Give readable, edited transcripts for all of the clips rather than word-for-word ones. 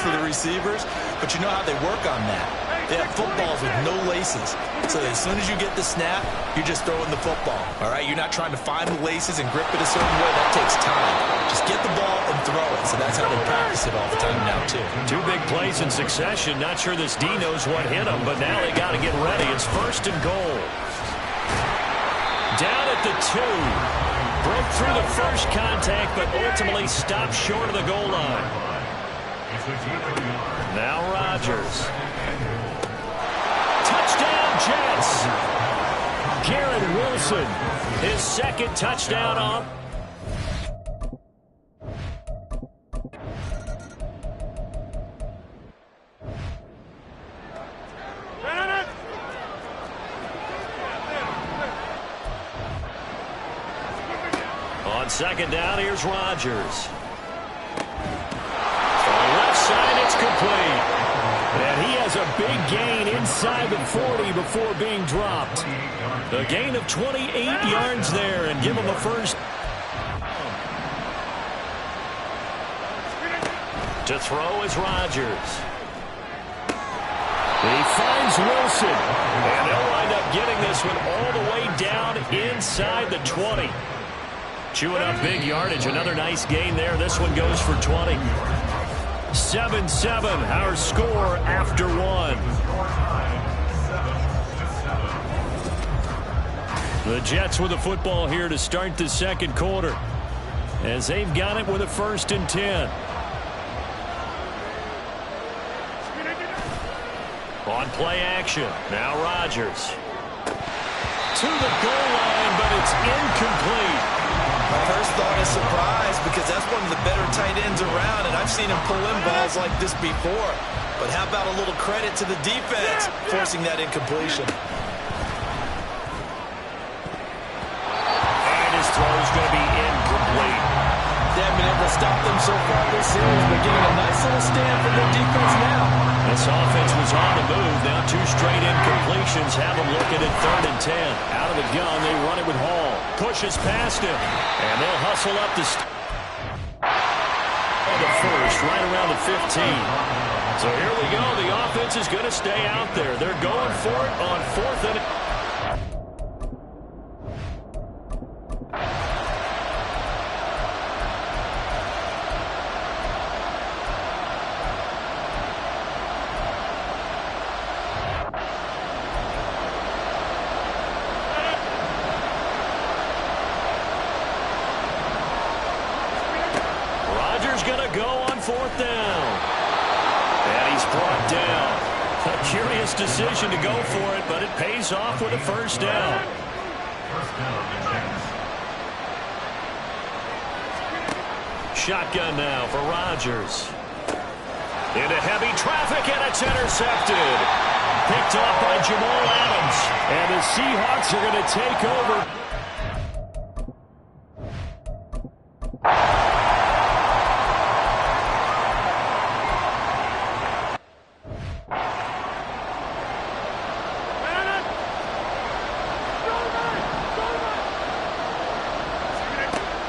for the receivers, but you know how they work on that. They have footballs with no laces. So that as soon as you get the snap, you're just throwing the football. All right, you're not trying to find the laces and grip it a certain way. That takes time. Just get the ball and throw it. So that's how they practice it all the time now, too. Two big plays in succession. Not sure this D knows what hit him, but now they got to get ready. It's 1st and goal. Down at the 2. Broke through the first contact, but ultimately stopped short of the goal line. Now Rodgers. Touchdown, Jets. Garrett Wilson, his 2nd touchdown on. On 2nd down, here's Rodgers. On the left side, it's complete. And he has a big gain inside the 40 before being dropped. A gain of 28 yards there and give him a first. To throw is Rodgers. He finds Wilson. And they'll wind up getting this one all the way down inside the 20. Chewing up big yardage. Another nice gain there. This one goes for 20. 7-7, our score after 1. The Jets with the football here to start the 2nd quarter, as they've got it with a 1st and 10. On play action, now Rodgers. To the goal line, but it's incomplete. My first thought is surprise, because that's one of the better tight ends around, and I've seen him pull in balls like this before. But how about a little credit to the defense forcing that incompletion? And his throw is going to be incomplete. They haven't been able to stop them so far this series, but getting a nice little stand from their defense now. This offense was on the move. Now 2 straight incompletions have them looking at 3rd and 10. Out of the gun, they run it with Hall. Pushes past him. And they'll hustle up the first, right around the 15. So here we go. The offense is going to stay out there. They're going for it on 4th and... Gonna go on 4th down. And he's brought down. A curious decision to go for it, but it pays off with a 1st down. Shotgun now for Rodgers. Into heavy traffic, and it's intercepted. Picked off by Jamal Adams. And the Seahawks are going to take over.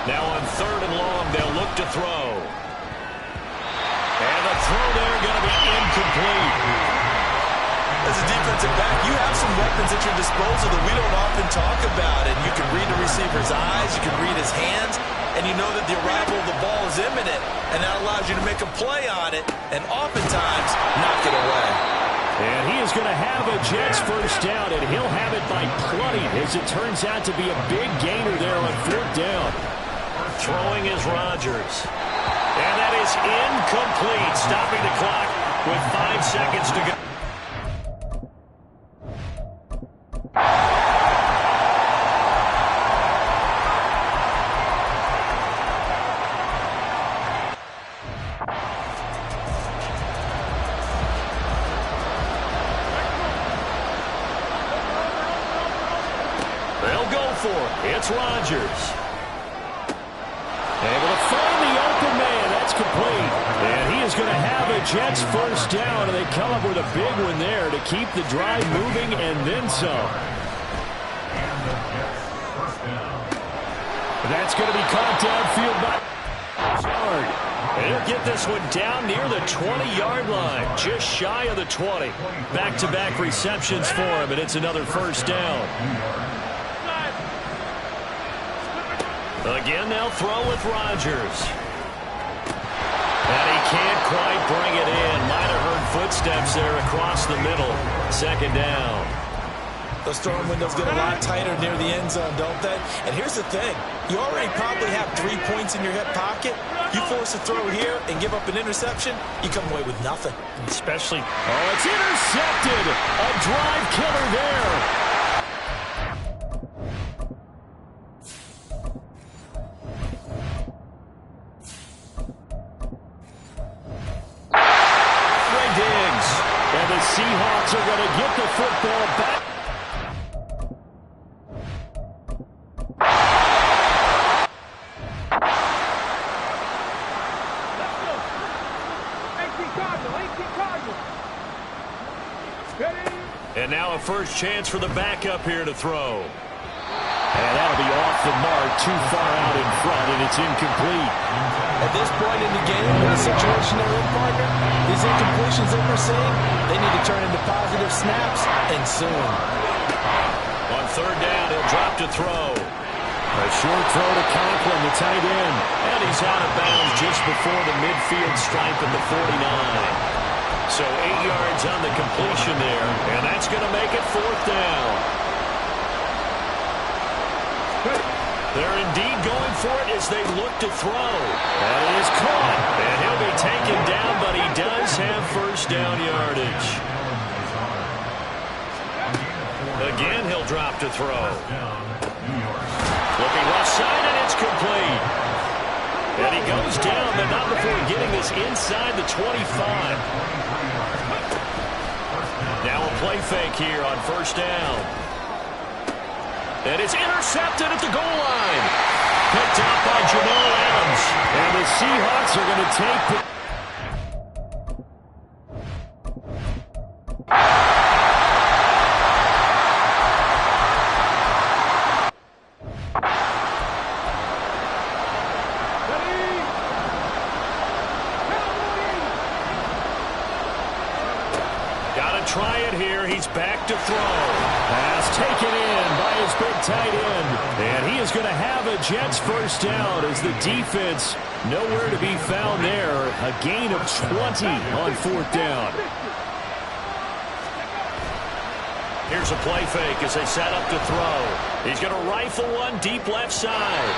Now on 3rd and long, they'll look to throw. And the throw there going to be incomplete. As a defensive back, you have some weapons at your disposal that we don't often talk about. And you can read the receiver's eyes, you can read his hands, and you know that the arrival of the ball is imminent. And that allows you to make a play on it and oftentimes knock it away. And he is going to have a Jets 1st down, and he'll have it by plenty, as it turns out to be a big gainer there on 4th down. Throwing is Rodgers. And that is incomplete, stopping the clock with 5 seconds to go. They'll go for it. It's Rodgers. Able to find the open man. That's complete. And he is going to have a Jets 1st down, and they come up with a big one there to keep the drive moving and then some. That's going to be caught downfield by Hard. And he'll get this one down near the 20-yard line, just shy of the 20. Back-to-back receptions for him, and it's another first down. Again, they'll throw with Rodgers. And he can't quite bring it in. Might have heard footsteps there across the middle. Second down. Those throwing windows get a lot tighter near the end zone, don't they? And here's the thing. You already probably have 3 points in your hip pocket. You force a throw here and give up an interception, you come away with nothing. Especially, oh, it's intercepted. A drive killer there. Ray Diggs. And the Seahawks are going to get the football back. And now a first chance for the backup here to throw. And that'll be off the mark, too far out in front, and it's incomplete. At this point in the game, in the situation they're in, partner, these incompletions that we're seeing, they need to turn into positive snaps, and soon. On third down, he'll drop to throw. A short throw to Conklin, the tight end. And he's out of bounds just before the midfield stripe at the 49. So 8 yards on the completion there, and that's going to make it fourth down. They're indeed going for it as they look to throw. That is caught, and he'll be taken down, but he does have first down yardage. Again, he'll drop to throw. Looking left side, and it's complete. And he goes down, but not before getting this inside the 25. Now a play fake here on first down. And it's intercepted at the goal line. Picked out by Jamal Adams. And the Seahawks are going to take the... Try it here. He's back to throw. Pass taken in by his big tight end. And he is going to have a Jets first down as the defense nowhere to be found there. A gain of 20 on fourth down. Here's a play fake as they set up to throw. He's going to rifle one deep left side.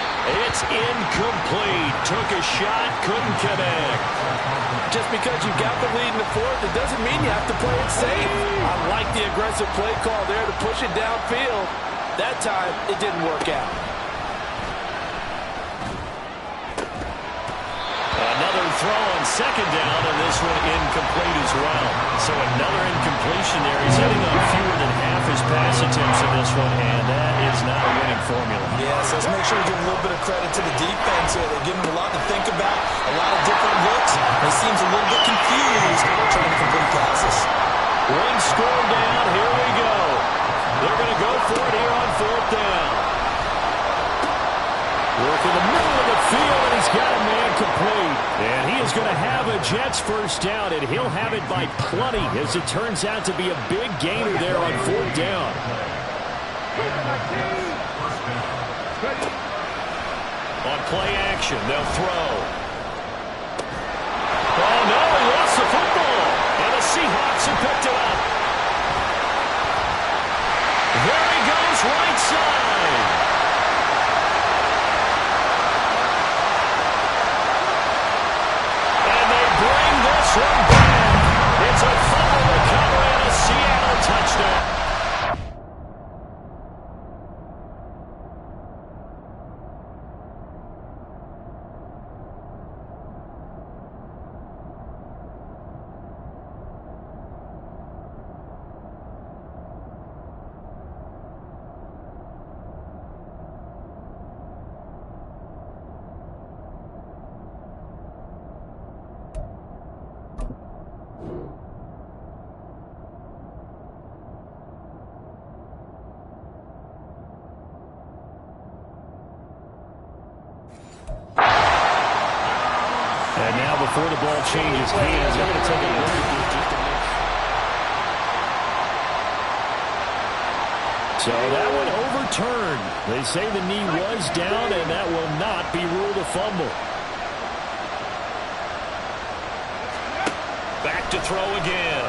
It's incomplete. Took a shot, couldn't connect. Just because you got the lead in the fourth, it doesn't mean you have to play it safe. I like the aggressive play call there to push it downfield. That time, it didn't work out. Another throw on second down, and this one incomplete as well. So another incompletion there. He's hitting on fewer than half his pass attempts in this one, and that is not a winning formula. Yes, let's make sure we give a little bit of credit to the defense here. They're giving him a lot to think about, a lot of different looks. He seems a little bit confused trying to complete passes. One score down, here we go. They're going to go for it here on fourth down. Work in the middle of the field, and he's got a man complete. And he is going to have a Jets first down, and he'll have it by plenty, as it turns out to be a big gainer there on fourth down. On play action, they'll throw. Oh, no, he lost the football. And the Seahawks have picked it up. There he goes, right side. This one back. It's a fumble recovery and a Seattle touchdown. before the ball changes hands. They're going to take a look at this just to make sure. So that one overturned. They say the knee was down, and that will not be ruled a fumble. Back to throw again.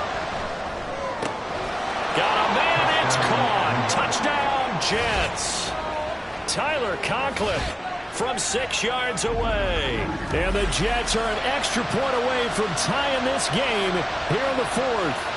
Got a man, it's caught. Touchdown, Jets. Tyler Conklin from 6 yards away. And the Jets are an extra point away from tying this game here in the fourth.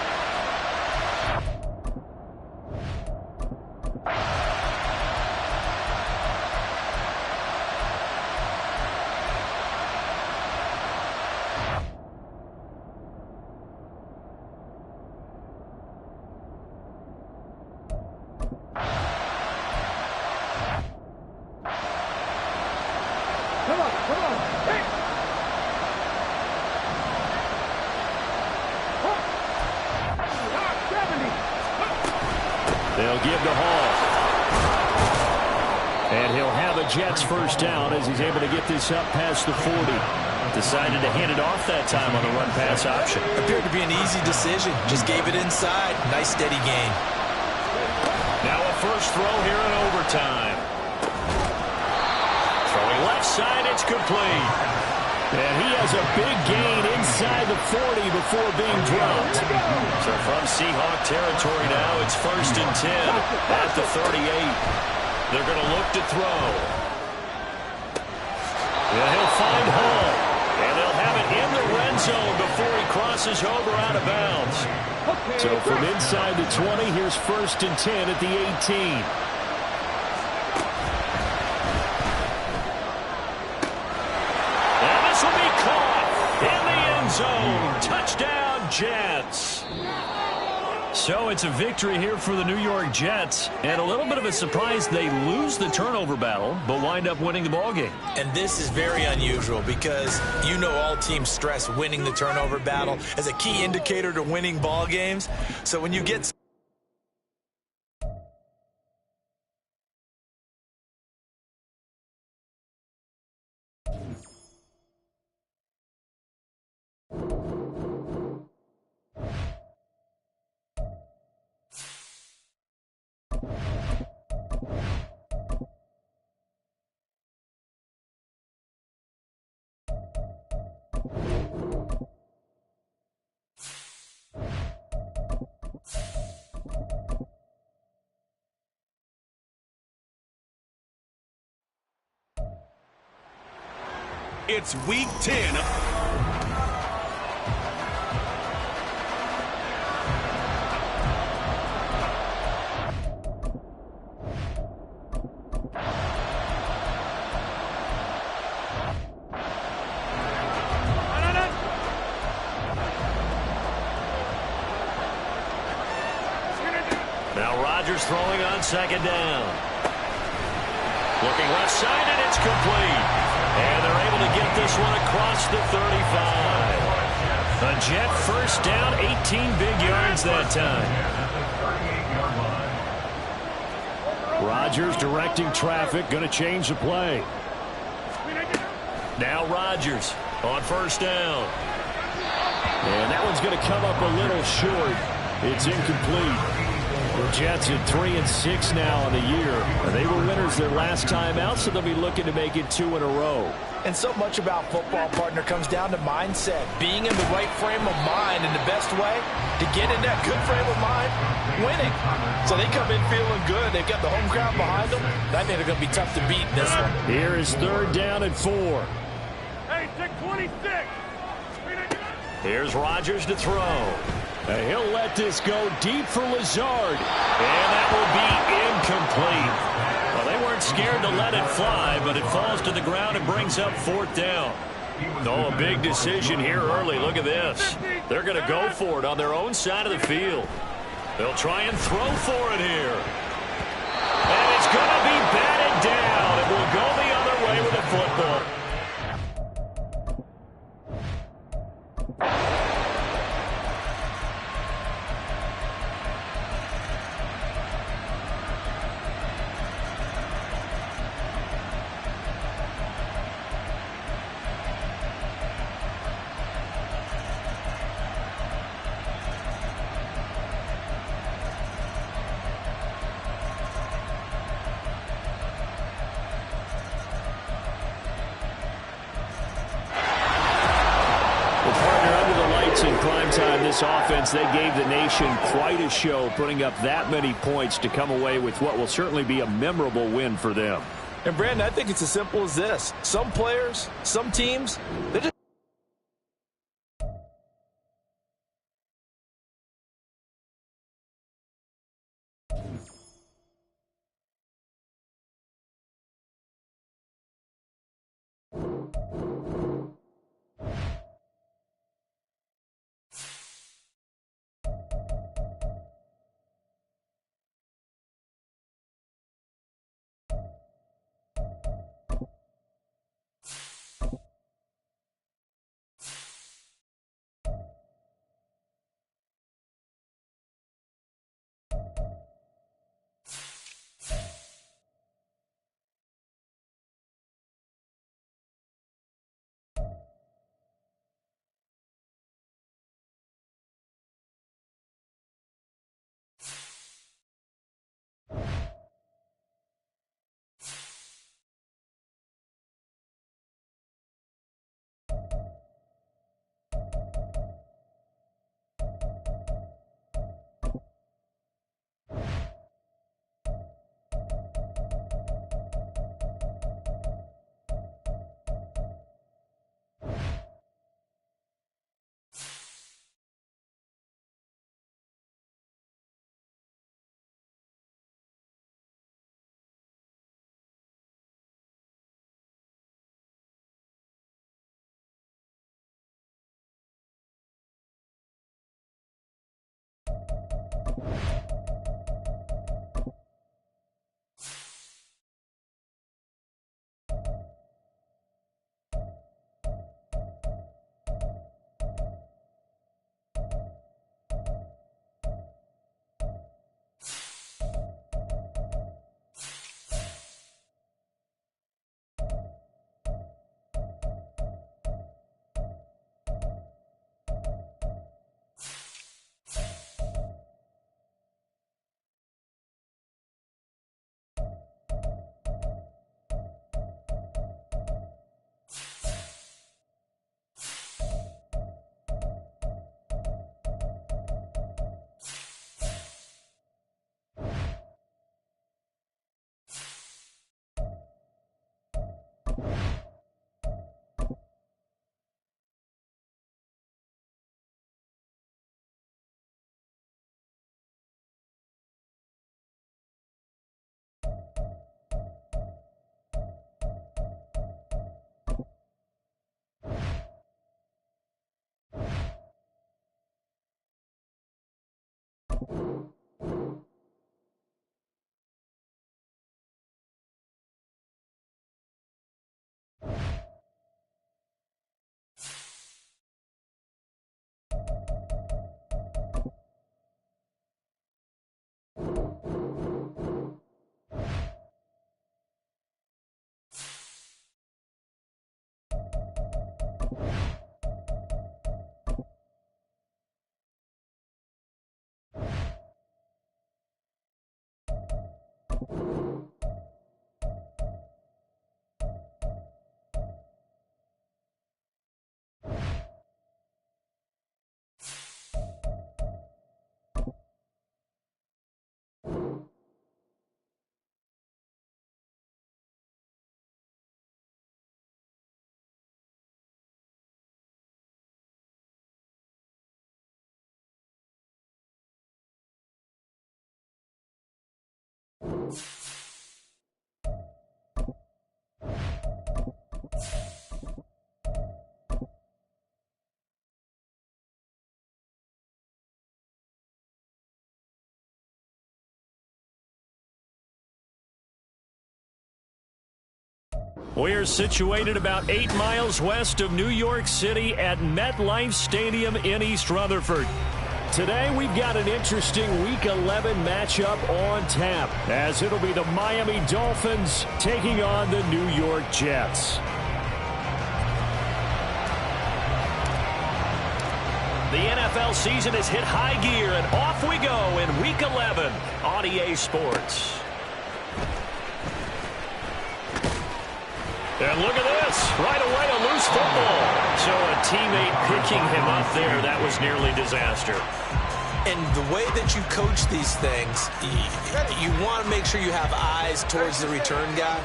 They'll give to Hall. And he'll have a Jets first down as he's able to get this up past the 40. Decided to hand it off that time on the run-pass option. Appeared to be an easy decision. Just gave it inside. Nice, steady gain. Now a first throw here in overtime. Throwing left side, it's complete. And he has a big gain inside the 40 before being dropped. So from Seahawk territory now, it's 1st and 10 at the 38. They're going to look to throw. And he'll find Hall. And they'll have it in the red zone before he crosses over out of bounds. So from inside the 20, here's 1st and 10 at the 18. Zone. Touchdown, Jets. So it's a victory here for the New York Jets. And a little bit of a surprise, they lose the turnover battle, but wind up winning the ballgame. And this is very unusual because you know all teams stress winning the turnover battle as a key indicator to winning ball games. So when you get... It's week 10. Now Rodgers throwing on 2nd down. Looking left side, and it's complete. And they're able to get this one across the 35. A Jet first down, 18 big yards that time. Rodgers directing traffic, going to change the play. Now Rodgers on 1st down. And that one's going to come up a little short. It's incomplete. The Jets at 3-6 now on the year. They were winners their last time out, so they'll be looking to make it 2 in a row. And so much about football, partner, comes down to mindset. Being in the right frame of mind, and the best way to get in that good frame of mind, winning. So they come in feeling good. They've got the home crowd behind them. I think they're going to be tough to beat in this one. Here is 3rd down and 4. Hey, 626. Here's Rodgers to throw. And he'll let this go deep for Lazard. And that will be incomplete. Well, they weren't scared to let it fly, but it falls to the ground and brings up 4th down. Oh, a big decision here early. Look at this. They're going to go for it on their own side of the field. They'll try and throw for it here. And it's going to be batted down. It will go the other way with the football. in prime time, this offense, they gave the nation quite a show, putting up that many points to come away with what will certainly be a memorable win for them. And, Brandon, I think it's as simple as this. Some players, some teams, they just We're situated about 8 miles west of New York City at MetLife Stadium in East Rutherford. Today, we've got an interesting Week 11 matchup on tap, as it'll be the Miami Dolphins taking on the New York Jets. The NFL season has hit high gear, and off we go in Week 11 on EA Sports. And look at this. Right away, a loose football. So a teammate picking him up there, that was nearly disaster. And the way that you coach these things, you want to make sure you have eyes towards the return guy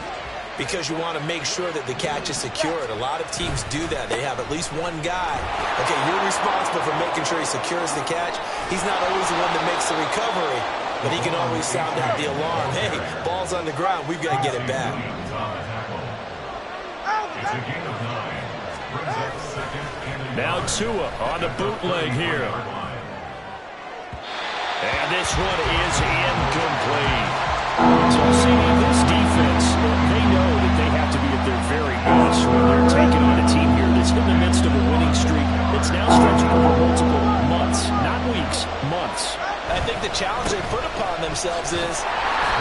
because you want to make sure that the catch is secured. A lot of teams do that. They have at least one guy. Okay, you're responsible for making sure he secures the catch. He's not always the one that makes the recovery, but he can always sound out the alarm. Hey, ball's on the ground. We've got to get it back. Now Tua on the bootleg here. And this one is incomplete. So, CD, this defense, they know that they have to be at their very best when they're taking on a team here that's in the midst of a winning streak that's now stretching over multiple months, not weeks, months. I think the challenge they put upon themselves is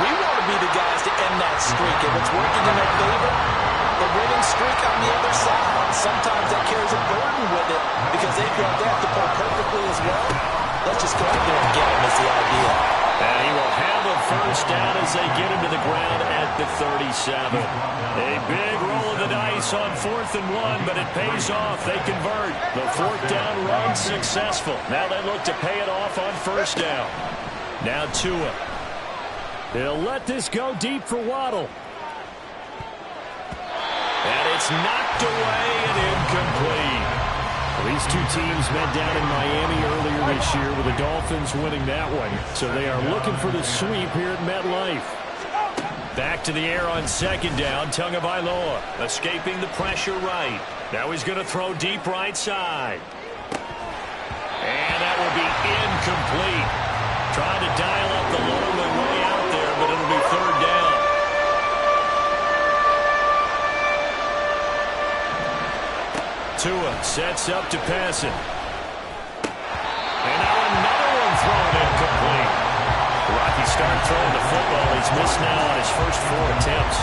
we want to be the guys to end that streak. If it's working in their favor, the winning streak on the other side. Sometimes that carries a burden with it because they feel they have to play perfectly as well. Let's just go out there and get him is the idea. And he will have a first down as they get him to the ground at the 37. A big roll of the dice on 4th and 1, but it pays off. They convert. The 4th down run successful. Now they look to pay it off on 1st down. Now Tua. He'll let this go deep for Waddle. And it's knocked away and incomplete. These two teams met down in Miami earlier this year with the Dolphins winning that one. So they are looking for the sweep here at MetLife. Back to the air on 2nd down. Tagovailoa escaping the pressure right. Now he's going to throw deep right side. And that will be incomplete. Trying to dial up the lonely way out there, but it'll be 3rd down. Tua sets up to pass it. And now another one thrown incomplete. Rocky start throwing the football. He's missed now on his first 4 attempts.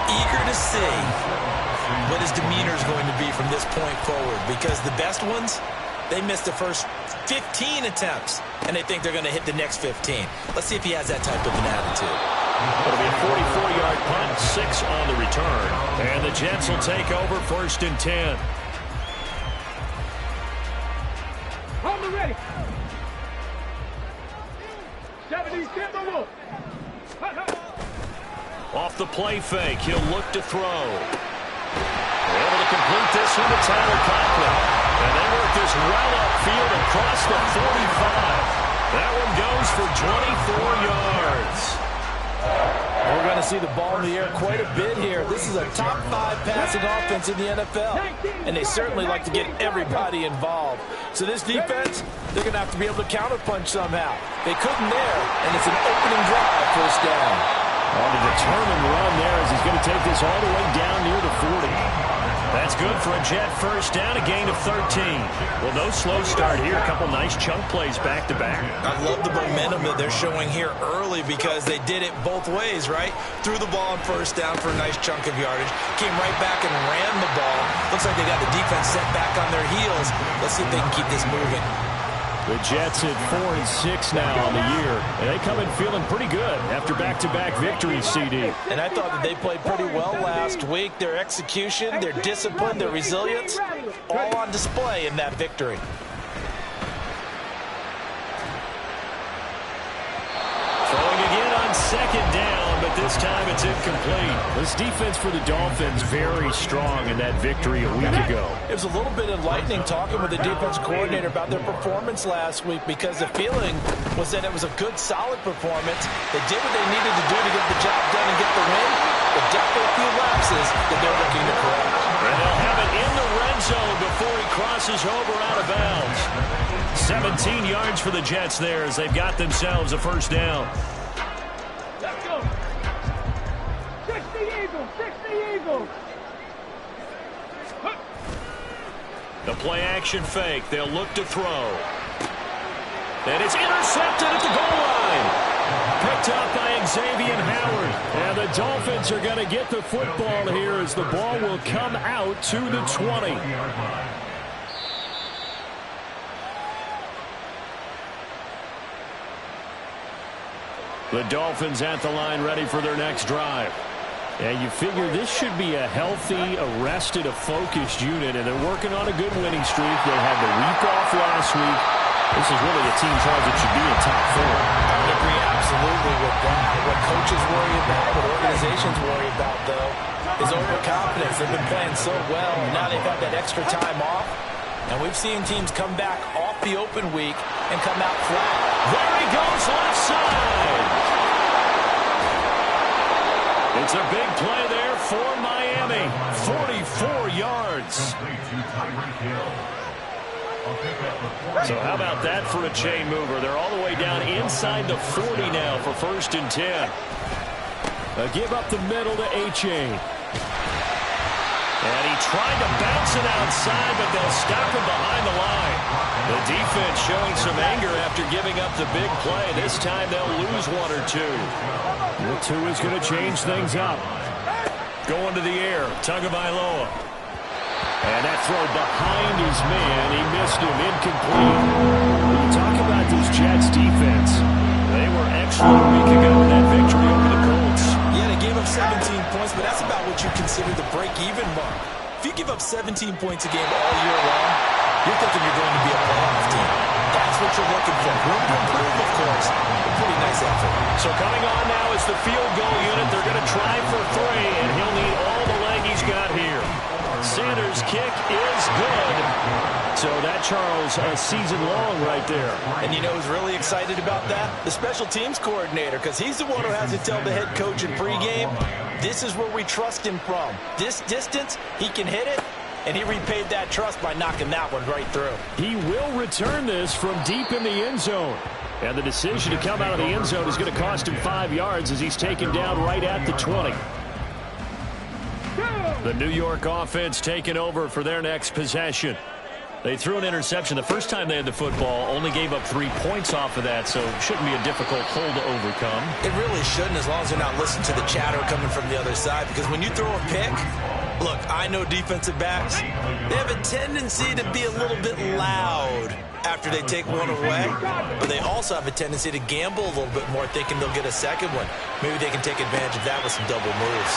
Eager to see what his demeanor is going to be from this point forward because the best ones, they missed the first 15 attempts, and they think they're going to hit the next 15. Let's see if he has that type of an attitude. It'll be a 44-yard punt, 6 on the return. And the Jets will take over 1st and 10. Hold ready. 70, step on. Off the play fake, he'll look to throw. They're able to complete this one to Tyler Conklin. And they work this well upfield across the 45. That one goes for 24 yards. We're going to see the ball in the air quite a bit here. This is a top 5 passing offense in the NFL, and they certainly like to get everybody involved. So this defense, they're going to have to be able to counterpunch somehow. They couldn't there, and it's an opening drive, 1st down. On a determined run there as he's going to take this all the way down near the 40. That's good for a Jet 1st down, a gain of 13. Well, no slow start here. A couple nice chunk plays back-to-back. I love the momentum that they're showing here early because they did it both ways, right? Threw the ball on 1st down for a nice chunk of yardage. Came right back and ran the ball. Looks like they got the defense set back on their heels. Let's see if they can keep this moving. The Jets at 4-6 now on the year. And they come in feeling pretty good after back-to-back victories, CD. And I thought that they played pretty well last week. Their execution, their discipline, their resilience, all on display in that victory. Throwing again on 2nd down, but this time it's incomplete. This defense for the Dolphins very strong in that victory a week ago. It was a little bit enlightening talking with the defense coordinator about their performance last week because the feeling was that it was a good, solid performance. They did what they needed to do to get the job done and get the win, but definitely a few lapses that they're looking to correct. And they'll have it in the red zone before he crosses over out of bounds. 17 yards for the Jets there as they've got themselves a 1st down. Let's go. 60 Eagles, 60 Eagles. The play action fake. They'll look to throw. And it's intercepted at the goal line. Picked up by Xavier Howard. And the Dolphins are going to get the football here as the ball will come out to the 20. The Dolphins at the line ready for their next drive. Yeah, you figure this should be a healthy, arrested, a focused unit, and they're working on a good winning streak. They had the week off last week. This is really a team charge that should be in top 4. I agree absolutely with that. What coaches worry about, what organizations worry about, though, is overconfidence. They've been playing so well, and now they've had that extra time off. And we've seen teams come back off the open week and come out flat. There he goes left side. It's a big play there for Miami. 44 yards. So how about that for a chain mover? They're all the way down inside the 40 now for 1st and 10. Give up the middle to H.A. And he tried to bounce it outside, but they'll stop him behind the line. The defense showing some anger after giving up the big play. This time they'll lose 1 or 2. The 2 is going to change things up. Going to the air, Tagovailoa. And that throw behind his man. He missed him, incomplete. When you talk about this Jets defense, they were excellent a week ago in that victory over the Colts. Yeah, they gave up 17 points, but that's about what you consider the break-even mark. If you give up 17 points a game all year long, you're thinking you're going to be a playoff team. That's what you're looking for. Room to improve, of course. A pretty nice effort. So coming on now is the field goal unit. They're going to try for 3, and he'll need all the leg he's got here. Sanders' kick is good. So that, Charles, a season long right there. And you know who's really excited about that? The special teams coordinator, because he's the one who has to tell the head coach in pregame, this is where we trust him from. This distance, he can hit it, and he repaid that trust by knocking that one right through. He will return this from deep in the end zone. And the decision to come out of the end zone is going to cost him 5 yards as he's taken down right at the 20. The New York offense taking over for their next possession. They threw an interception the first time they had the football, only gave up 3 points off of that, so it shouldn't be a difficult hole to overcome. It really shouldn't, as long as you're not listening to the chatter coming from the other side, because when you throw a pick, look, I know defensive backs, they have a tendency to be a little bit loud after they take one away, but they also have a tendency to gamble a little bit more, thinking they'll get a second one. Maybe they can take advantage of that with some double moves.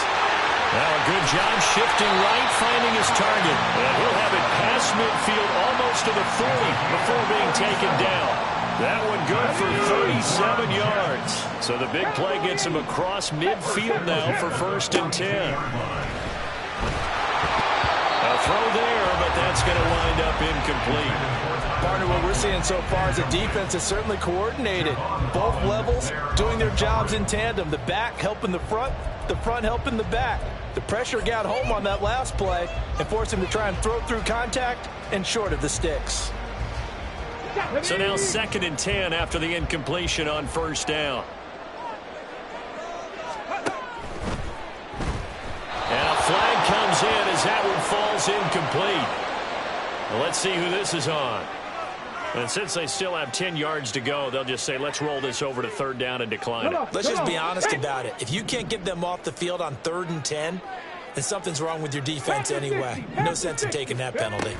Well, a good job shifting right, finding his target. And he'll have it past midfield almost to the 40 before being taken down. That one good for 37 yards. So the big play gets him across midfield now for 1st and 10. A throw there, but that's going to wind up incomplete. Partner, what we're seeing so far is the defense is certainly coordinated. Both levels doing their jobs in tandem. The back helping the front helping the back. The pressure got home on that last play and forced him to try and throw through contact and short of the sticks. So now 2nd and 10 after the incompletion on 1st down. And a flag comes in as that one falls incomplete. Well, let's see who this is on. And since they still have 10 yards to go, they'll just say, let's roll this over to 3rd down and decline it. Let's just be honest about it. If you can't get them off the field on 3rd and 10, then something's wrong with your defense anyway. No sense in taking that penalty.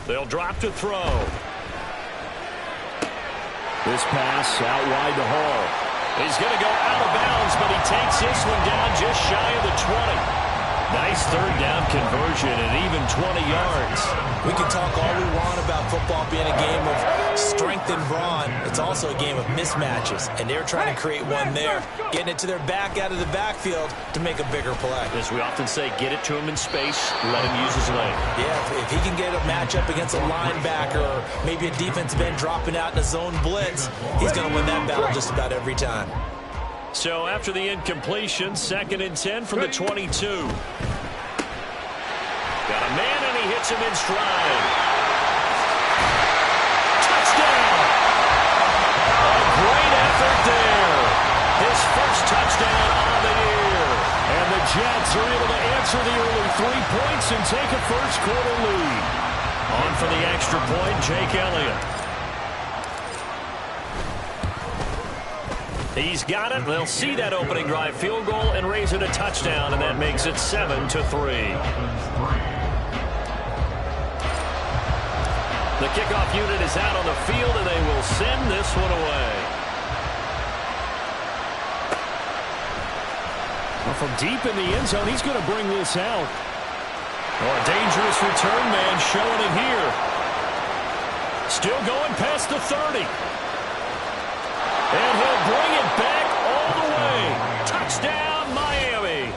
They'll drop to throw. This pass out wide to Hall. He's going to go out of bounds, but he takes this one down just shy of the 20. Nice 3rd down conversion and even 20 yards. We can talk all we want about football being a game of strength and brawn. It's also a game of mismatches, and they're trying to create one there, getting it to their back out of the backfield to make a bigger play. As we often say, get it to him in space, let him use his leg. Yeah, if he can get a matchup against a linebacker or maybe a defensive end dropping out in a zone blitz, he's going to win that battle just about every time. So after the incompletion, 2nd and 10 from the 22. Got a man, and he hits him in stride. Touchdown! A great effort there. His first touchdown on the year. And the Jets are able to answer the early 3 points and take a first-quarter lead. On for the extra point, Jake Elliott. He's got it. They'll see that opening drive field goal and raise it a touchdown, and that makes it 7-3. The kickoff unit is out on the field, and they will send this one away. Well, from deep in the end zone, he's going to bring this out. Oh, a dangerous return man showing it here. Still going past the 30. And he'll bring it back all the way. Touchdown, Miami.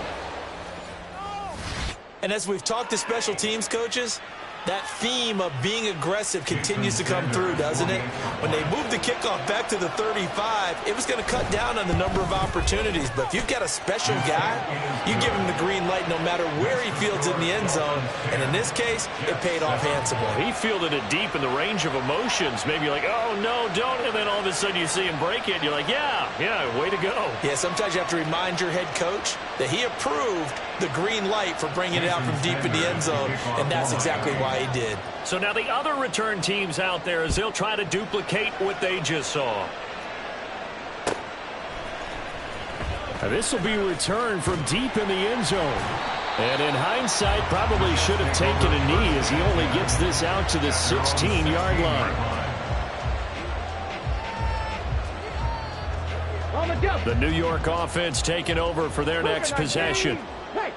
And as we've talked to special teams coaches, that theme of being aggressive continues to come through, doesn't it? When they moved the kickoff back to the 35, it was going to cut down on the number of opportunities. But if you've got a special guy, you give him the green light no matter where he fields in the end zone. And in this case, it paid off handsomely. He fielded it deep in the range of emotions. Maybe you're like, oh, no, don't. And then all of a sudden you see him break it. And you're like, yeah, way to go. Yeah, sometimes you have to remind your head coach that he approved the green light for bringing it out from deep in the end zone. And that's exactly why he did. So now the other return teams out there as they'll try to duplicate what they just saw. Now this will be returned from deep in the end zone. And in hindsight, probably should have taken a knee as he only gets this out to the 16-yard line. The New York offense taking over for their next possession.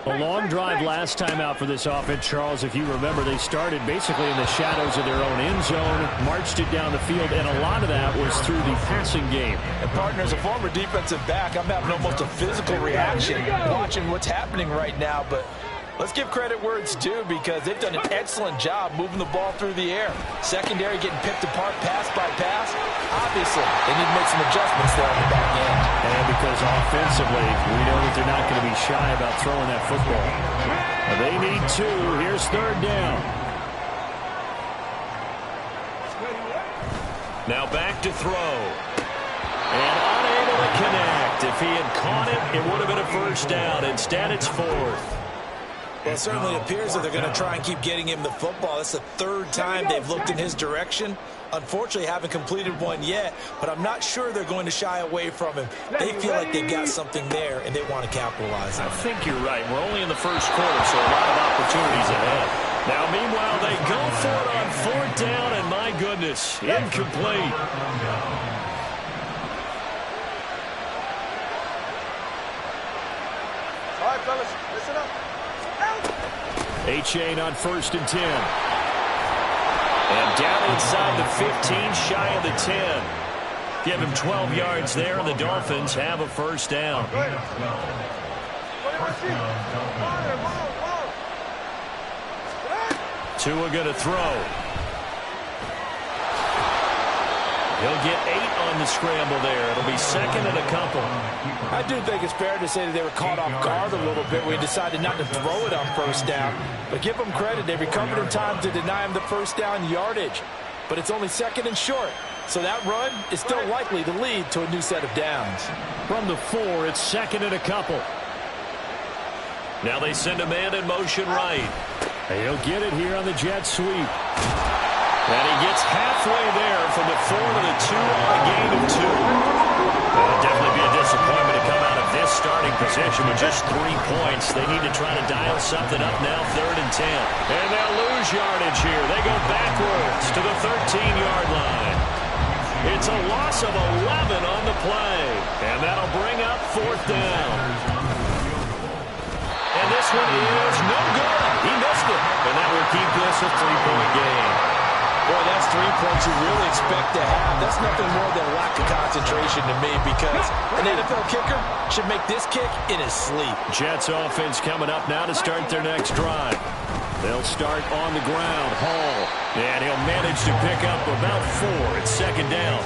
A long drive last time out for this offense, Charles. If you remember, they started basically in the shadows of their own end zone, marched it down the field, and a lot of that was through the passing game. And, partner, as a former defensive back, I'm having almost a physical reaction watching what's happening right now. But let's give credit where it's due because they've done an excellent job moving the ball through the air. Secondary getting picked apart pass by pass. Obviously, they need to make some adjustments there on the back end. And because offensively, we know that they're not going to be shy about throwing that football. Now they need two. Here's third down. Now back to throw. And unable to connect. If he had caught it, it would have been a first down. Instead, it's fourth. Well, it certainly appears that they're going to try and keep getting him the football. That's the third time they've looked in his direction. Unfortunately, haven't completed one yet, but I'm not sure they're going to shy away from him. They feel like they've got something there, and they want to capitalize on it. I think you're right. We're only in the first quarter, so a lot of opportunities ahead. Now, meanwhile, they go for it on fourth down, and my goodness, incomplete. All right, fellas, listen up. A-Chain on 1st and 10. And down inside the 15, shy of the 10. Give him 12 yards there, and the Dolphins have a first down. Tua going to throw. He'll get 8 on the scramble there. It'll be second and a couple. I do think it's fair to say that they were caught off guard a little bit when we decided not to throw it on first down. But give them credit. They recovered in time to deny him the first down yardage. But it's only second and short. So that run is still likely to lead to a new set of downs. From the 4, it's second and a couple. Now they send a man in motion right. He'll get it here on the jet sweep. And he gets halfway there from the 4 to the 2 on a gain of 2. It'll definitely be a disappointment to come out of this starting position with just 3 points. They need to try to dial something up now, 3rd and 10. And they'll lose yardage here. They go backwards to the 13-yard line. It's a loss of 11 on the play. And that'll bring up 4th down. And this one is no good. He missed it. And that will keep this a 3-point game. Boy, that's 3 points you really expect to have. That's nothing more than lack of concentration to me because an NFL kicker should make this kick in his sleep. Jets offense coming up now to start their next drive. They'll start on the ground. Hall. And he'll manage to pick up about 4. It's second down.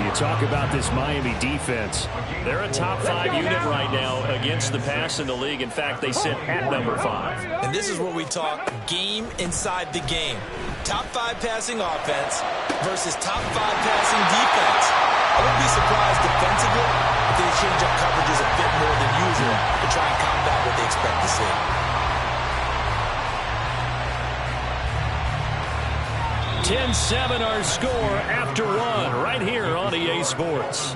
You talk about this Miami defense. They're a top 5 unit right now against the pass in the league. In fact, they sit at number 5. And this is where we talk game inside the game. Top 5 passing offense versus top 5 passing defense. I wouldn't be surprised defensively if they change up coverages a bit more than usual to try and combat what they expect to see. $10-7 our score after 1 right here on EA Sports.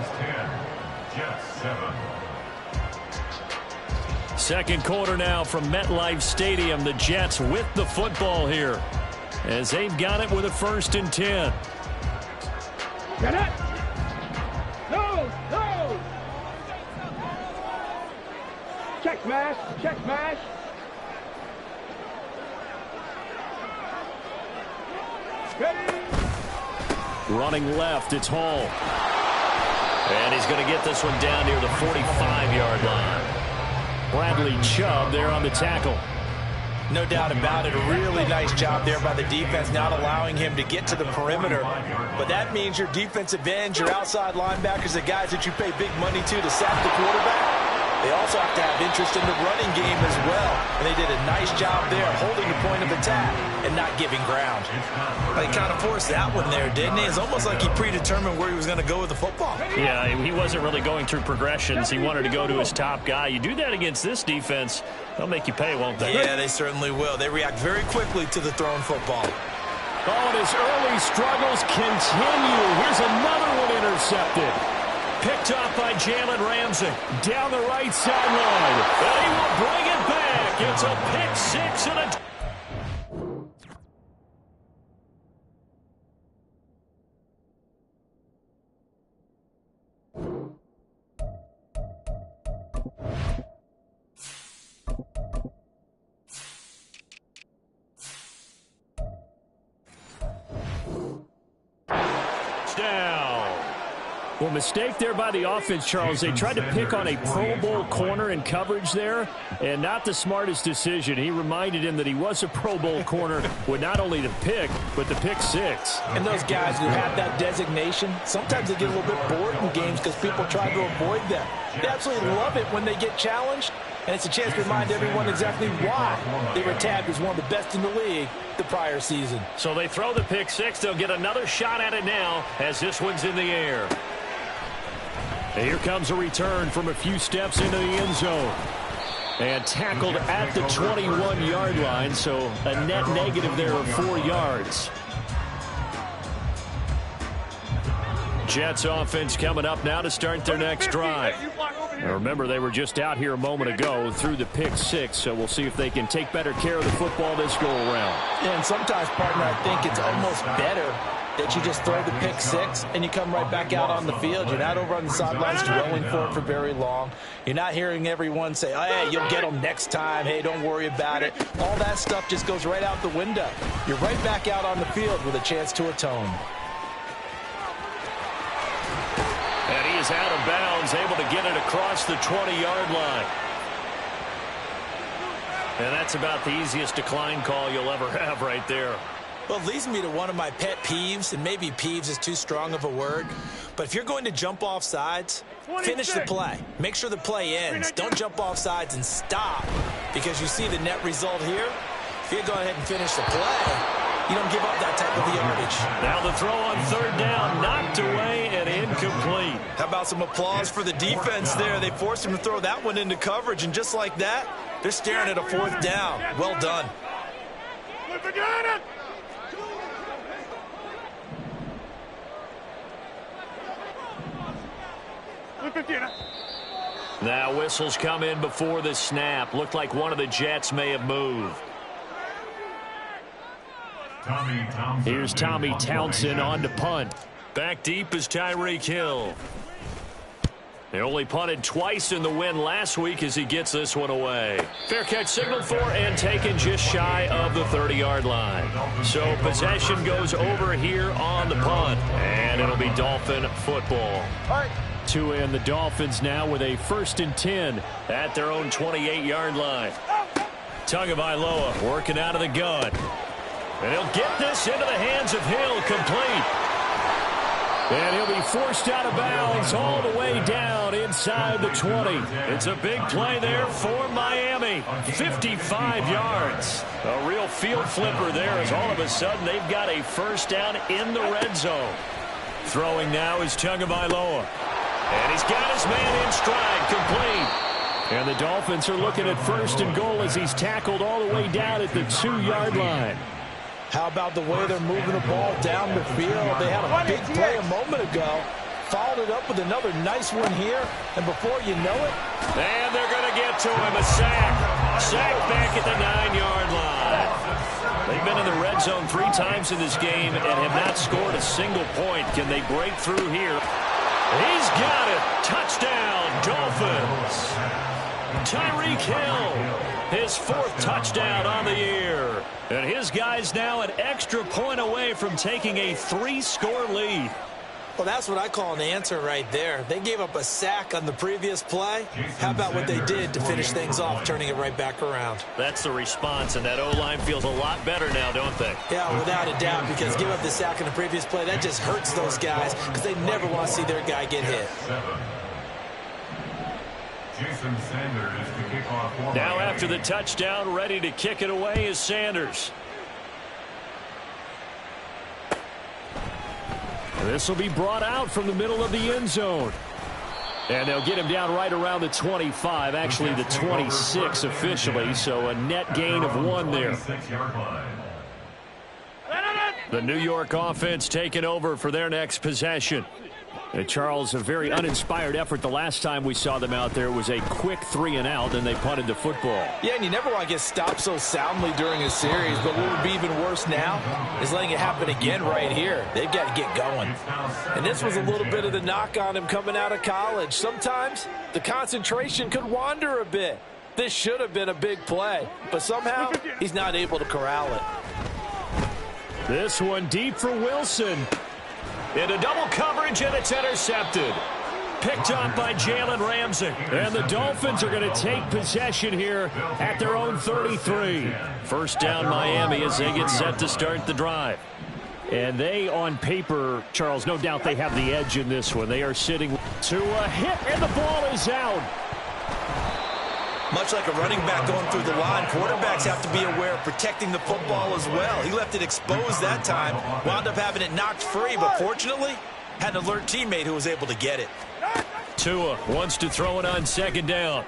Second quarter now from MetLife Stadium. The Jets with the football here as they've got it with a 1st and 10. Get it! No! No! Check smash. Check smash. Ready. Running left, it's Hall. And he's going to get this one down near the 45-yard line. Bradley Chubb there on the tackle. No doubt about it. A really nice job there by the defense, not allowing him to get to the perimeter. But that means your defensive ends, your outside linebackers, the guys that you pay big money to sack the quarterback, they also have to have interest in the running game as well. And they did a nice job there holding the point of attack and not giving ground. They kind of forced that one there, didn't he? It's almost like he predetermined where he was going to go with the football. Yeah, he wasn't really going through progressions. He wanted to go to his top guy. You do that against this defense, they'll make you pay, won't they? Yeah, they certainly will. They react very quickly to the thrown football. Oh, and his early struggles continue. Here's another one intercepted. Picked off by Jalen Ramsey. Down the right sideline. And he will bring it back. It's a pick six and a... Well, mistake there by the offense, Charles. They tried to pick on a Pro Bowl corner in coverage there, and not the smartest decision. He reminded him that he was a Pro Bowl corner with not only the pick, but the pick six. And those guys who have that designation, sometimes they get a little bit bored in games because people try to avoid them. They absolutely love it when they get challenged, and it's a chance to remind everyone exactly why they were tabbed as one of the best in the league the prior season. So they throw the pick six. They'll get another shot at it now as this one's in the air. Here comes a return from a few steps into the end zone. And tackled at the 21-yard line, so a net negative there of 4 yards. Jets offense coming up now to start their next drive. Now remember, they were just out here a moment ago through the pick six, so we'll see if they can take better care of the football this go-around. Yeah, and sometimes, partner, I think it's almost better that you just throw the pick six and you come right back out on the field. You're not over on the sidelines dwelling for it for very long. You're not hearing everyone say, oh, hey, you'll get them next time. Hey, don't worry about it. All that stuff just goes right out the window. You're right back out on the field with a chance to atone. And he is out of bounds, able to get it across the 20-yard line. And that's about the easiest decline call you'll ever have right there. Well, it leads me to one of my pet peeves, and maybe peeves is too strong of a word, but if you're going to jump off sides, finish the play. Make sure the play ends. Don't jump off sides and stop, because you see the net result here. If you go ahead and finish the play, you don't give up that type of yardage. Now the throw on third down, knocked away and incomplete. How about some applause for the defense there? They forced him to throw that one into coverage, and just like that, they're staring at a fourth down. Well done. Now whistles come in before the snap. Looked like one of the Jets may have moved. Here's Tommy Townsend on to punt. Back deep is Tyreek Hill. They only punted twice in the win last week as he gets this one away. Fair catch signaled for and taken just shy of the 30-yard line. So possession goes over here on the punt. And it'll be Dolphin football. All right. To end the Dolphins now with a 1st and 10 at their own 28-yard line. Tagovailoa working out of the gun. And he'll get this into the hands of Hill, complete. And he'll be forced out of bounds all the way down inside the 20. It's a big play there for Miami. 55 yards. A real field flipper there as all of a sudden they've got a first down in the red zone. Throwing now is Tagovailoa. And he's got his man in stride, complete. And the Dolphins are looking at 1st and goal as he's tackled all the way down at the 2-yard line. How about the way they're moving the ball down the field? They had a big play a moment ago. Followed it up with another nice one here. And before you know it. And they're going to get to him. A sack. Sack back at the 9-yard line. They've been in the red zone 3 times in this game and have not scored a single point. Can they break through here? He's got it. Touchdown, Dolphins. Tyreek Hill, his 4th touchdown on the year. And his guys now an extra point away from taking a 3-score lead. Well, that's what I call an answer right there. They gave up a sack on the previous play. How about what they did to finish things off, turning it right back around? That's the response, and that O-line feels a lot better now, don't they? Yeah, without a doubt, because give up the sack on the previous play, that just hurts those guys because they never want to see their guy get hit. Now after the touchdown, ready to kick it away is Sanders. This will be brought out from the middle of the end zone. And they'll get him down right around the 25, actually the 26 officially, so a net gain of 1 there. The New York offense taking over for their next possession. Charles, a very uninspired effort the last time we saw them out there was a quick 3-and-out, and they punted the football. Yeah, and you never want to get stopped so soundly during a series, but what would be even worse now is letting it happen again right here. They've got to get going. And this was a little bit of the knock on him coming out of college. Sometimes the concentration could wander a bit. This should have been a big play, but somehow he's not able to corral it. This one deep for Wilson. Into double coverage, and it's intercepted. Picked up by Jalen Ramsey. And the Dolphins are going to take possession here at their own 33. First down, Miami, as they get set to start the drive. And they, on paper, Charles, no doubt they have the edge in this one. They are sitting to a hit, and the ball is out. Much like a running back going through the line, quarterbacks have to be aware of protecting the football as well. He left it exposed that time, wound up having it knocked free, but fortunately, had an alert teammate who was able to get it. Tua wants to throw it on 2nd down.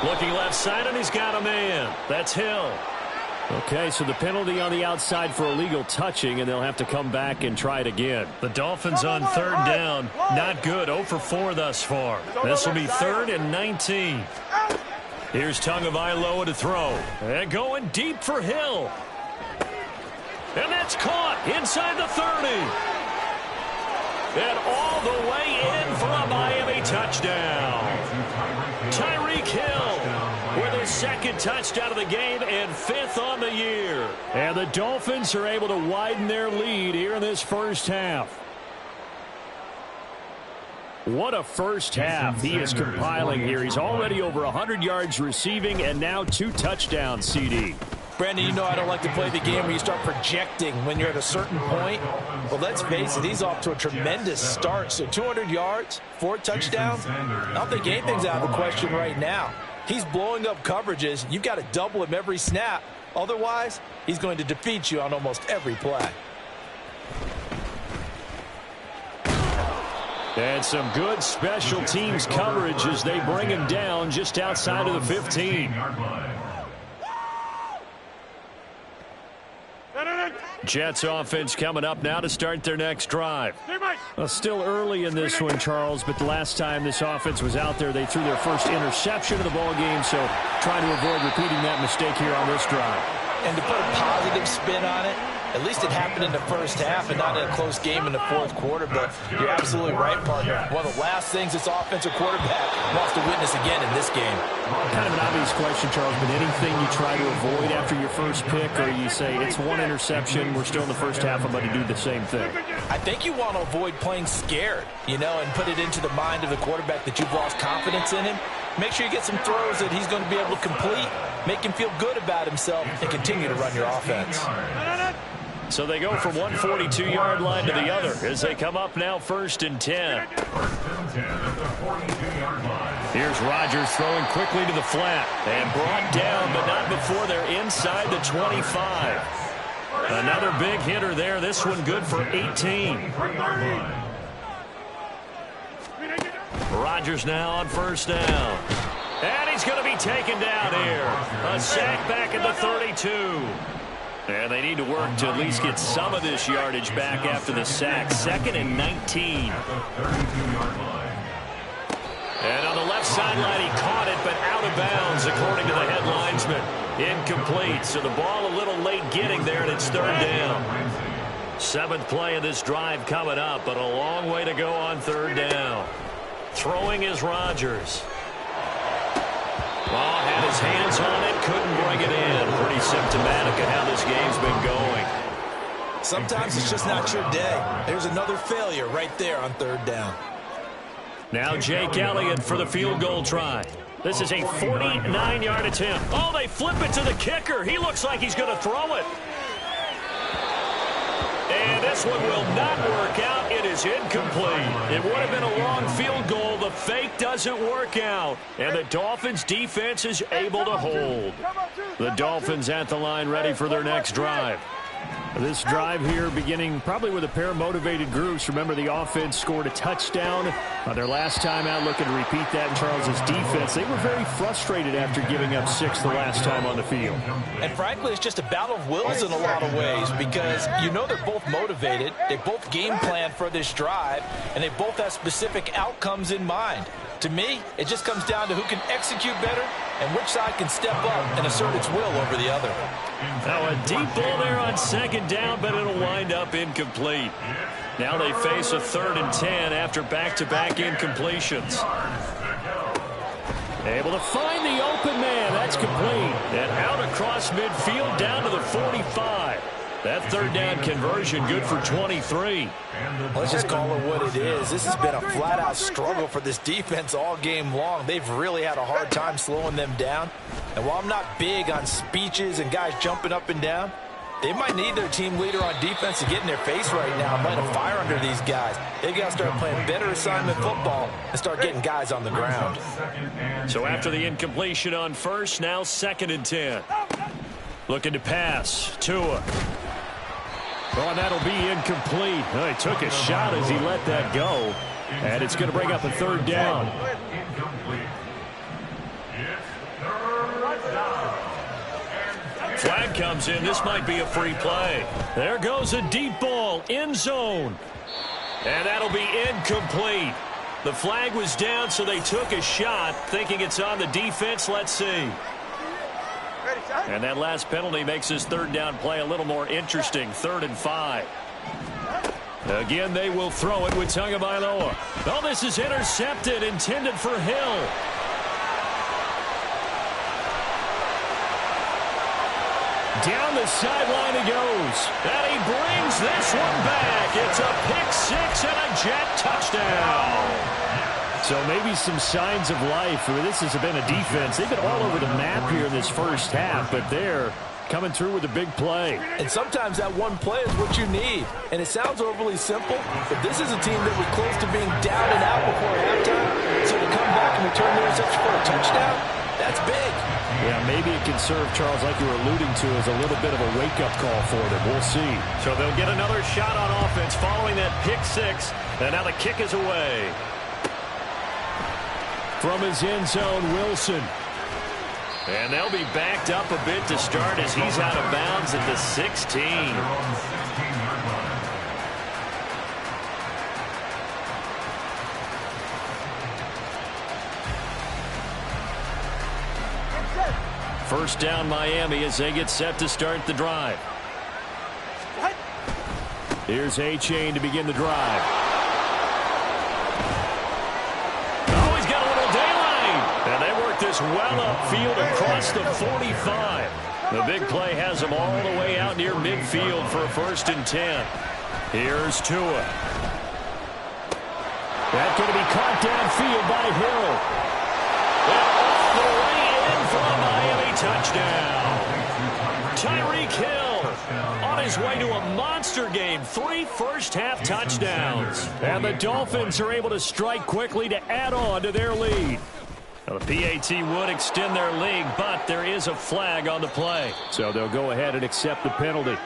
Looking left side, and he's got a man. That's Hill. Okay, so the penalty on the outside for illegal touching, and they'll have to come back and try it again. The Dolphins on 3rd down. Not good. 0 for 4 thus far. This will be 3rd and 19. Here's Tagovailoa to throw. And going deep for Hill. And that's caught inside the 30. And all the way in for a Miami touchdown. Tyreek Hill with his 2nd touchdown of the game and 5th on the year. And the Dolphins are able to widen their lead here in this first half. What a first half he is compiling here. He's already over 100 yards receiving and now 2 touchdowns, CD. Brandon, you know I don't like to play the game where you start projecting when you're at a certain point. Well, let's face it, he's off to a tremendous start. So 200 yards, 4 touchdowns. I don't think anything's out of the question right now. He's blowing up coverages. You've got to double him every snap. Otherwise, he's going to defeat you on almost every play. And some good special teams coverage as they bring him down just outside of the 15. Jets offense coming up now to start their next drive. Well, still early in this one, Charles, but the last time this offense was out there, they threw their first interception of the ball game, so trying to avoid repeating that mistake here on this drive. And to put a positive spin on it, at least it happened in the first half and not in a close game in the 4th quarter. But you're absolutely right, partner. One of the last things this offensive quarterback wants to witness again in this game. Kind of an obvious question, Charles, but anything you try to avoid after your first pick, or you say it's 1 interception, we're still in the first half, I'm going to do the same thing? I think you want to avoid playing scared, and put it into the mind of the quarterback that you've lost confidence in him. Make sure you get some throws that he's going to be able to complete, make him feel good about himself, and continue to run your offense. So they go from one 42-yard line to the other as they come up now 1st and 10. Here's Rodgers throwing quickly to the flat and brought down, but not before they're inside the 25. Another big hitter there. This one good for 18. Rodgers now on 1st down. And he's going to be taken down here. A sack back at the 32. And they need to work to at least get some of this yardage back after the sack. 2nd and 19. And on the left sideline, he caught it, but out of bounds, according to the head linesman. Incomplete, so the ball a little late getting there, and it's 3rd down. 7th play of this drive coming up, but a long way to go on 3rd down. Throwing is Rodgers. Well, had his hands on it, couldn't bring it in. Pretty symptomatic of how this game's been going. Sometimes it's just not your day. There's another failure right there on third down. Now Jake Elliott for the field goal try. This is a 49-yard attempt. Oh, they flip it to the kicker. He looks like he's going to throw it. And this one will not work out. It is incomplete. It would have been a long field goal. The fake doesn't work out. And the Dolphins defense is able to hold. The Dolphins at the line ready for their next drive. This drive here beginning probably with a pair of motivated groups. Remember, the offense scored a touchdown their last time out, looking to repeat that in Charles's defense. They were very frustrated after giving up 6 the last time on the field. And frankly, it's just a battle of wills in a lot of ways because you know they're both motivated. They both game plan for this drive, and they both have specific outcomes in mind. To me, it just comes down to who can execute better and which side can step up and assert its will over the other. Now a deep ball there on second down, but it'll wind up incomplete. Now they face a 3rd and 10 after back-to-back incompletions. Able to find the open man. That's complete. And out across midfield down to the 45. That 3rd down conversion good for 23. Let's just call it what it is. This has been a flat-out struggle for this defense all game long. They've really had a hard time slowing them down. And while I'm not big on speeches and guys jumping up and down, they might need their team leader on defense to get in their face right now and light a fire under these guys. They've got to start playing better assignment football and start getting guys on the ground. So after the incompletion on first, now 2nd and 10. Looking to pass. Tua. Oh, and that'll be incomplete. Oh, he took a shot as he let that go. And it's going to bring up a 3rd down. Flag comes in. This might be a free play. There goes a deep ball. End zone. And that'll be incomplete. The flag was down, so they took a shot, thinking it's on the defense. Let's see. And that last penalty makes this 3rd down play a little more interesting. 3rd and 5. Again, they will throw it with Tagovailoa. Oh, this is intercepted, intended for Hill. Down the sideline he goes. And he brings this one back. It's a pick-6 and a Jet touchdown. So maybe some signs of life. This has been a defense. They've been all over the map here in this first half, but they're coming through with a big play. And sometimes that one play is what you need. And it sounds overly simple, but this is a team that was close to being down and out before halftime. So to come back and return the interception for a touchdown, that's big. Yeah, maybe it can serve, Charles, like you were alluding to, as a little bit of a wake-up call for them. We'll see. So they'll get another shot on offense following that pick-6, and now the kick is away. From his end zone, Wilson. And they'll be backed up a bit to start as he's out of bounds at the 16. First down Miami as they get set to start the drive. Here's A-Chain to begin the drive. Oh, he's got a little daylight. And they work this well upfield across the 45. The big play has them all the way out near midfield for a 1st and 10. Here's Tua. That's going to be caught downfield by Hill. And off the way in for a Miami touchdown. Tyreek Hill on his way to a monster game. 3 first-half touchdowns. And the Dolphins are able to strike quickly to add on to their lead. Now, the PAT would extend their lead, but there is a flag on the play. So they'll go ahead and accept the penalty.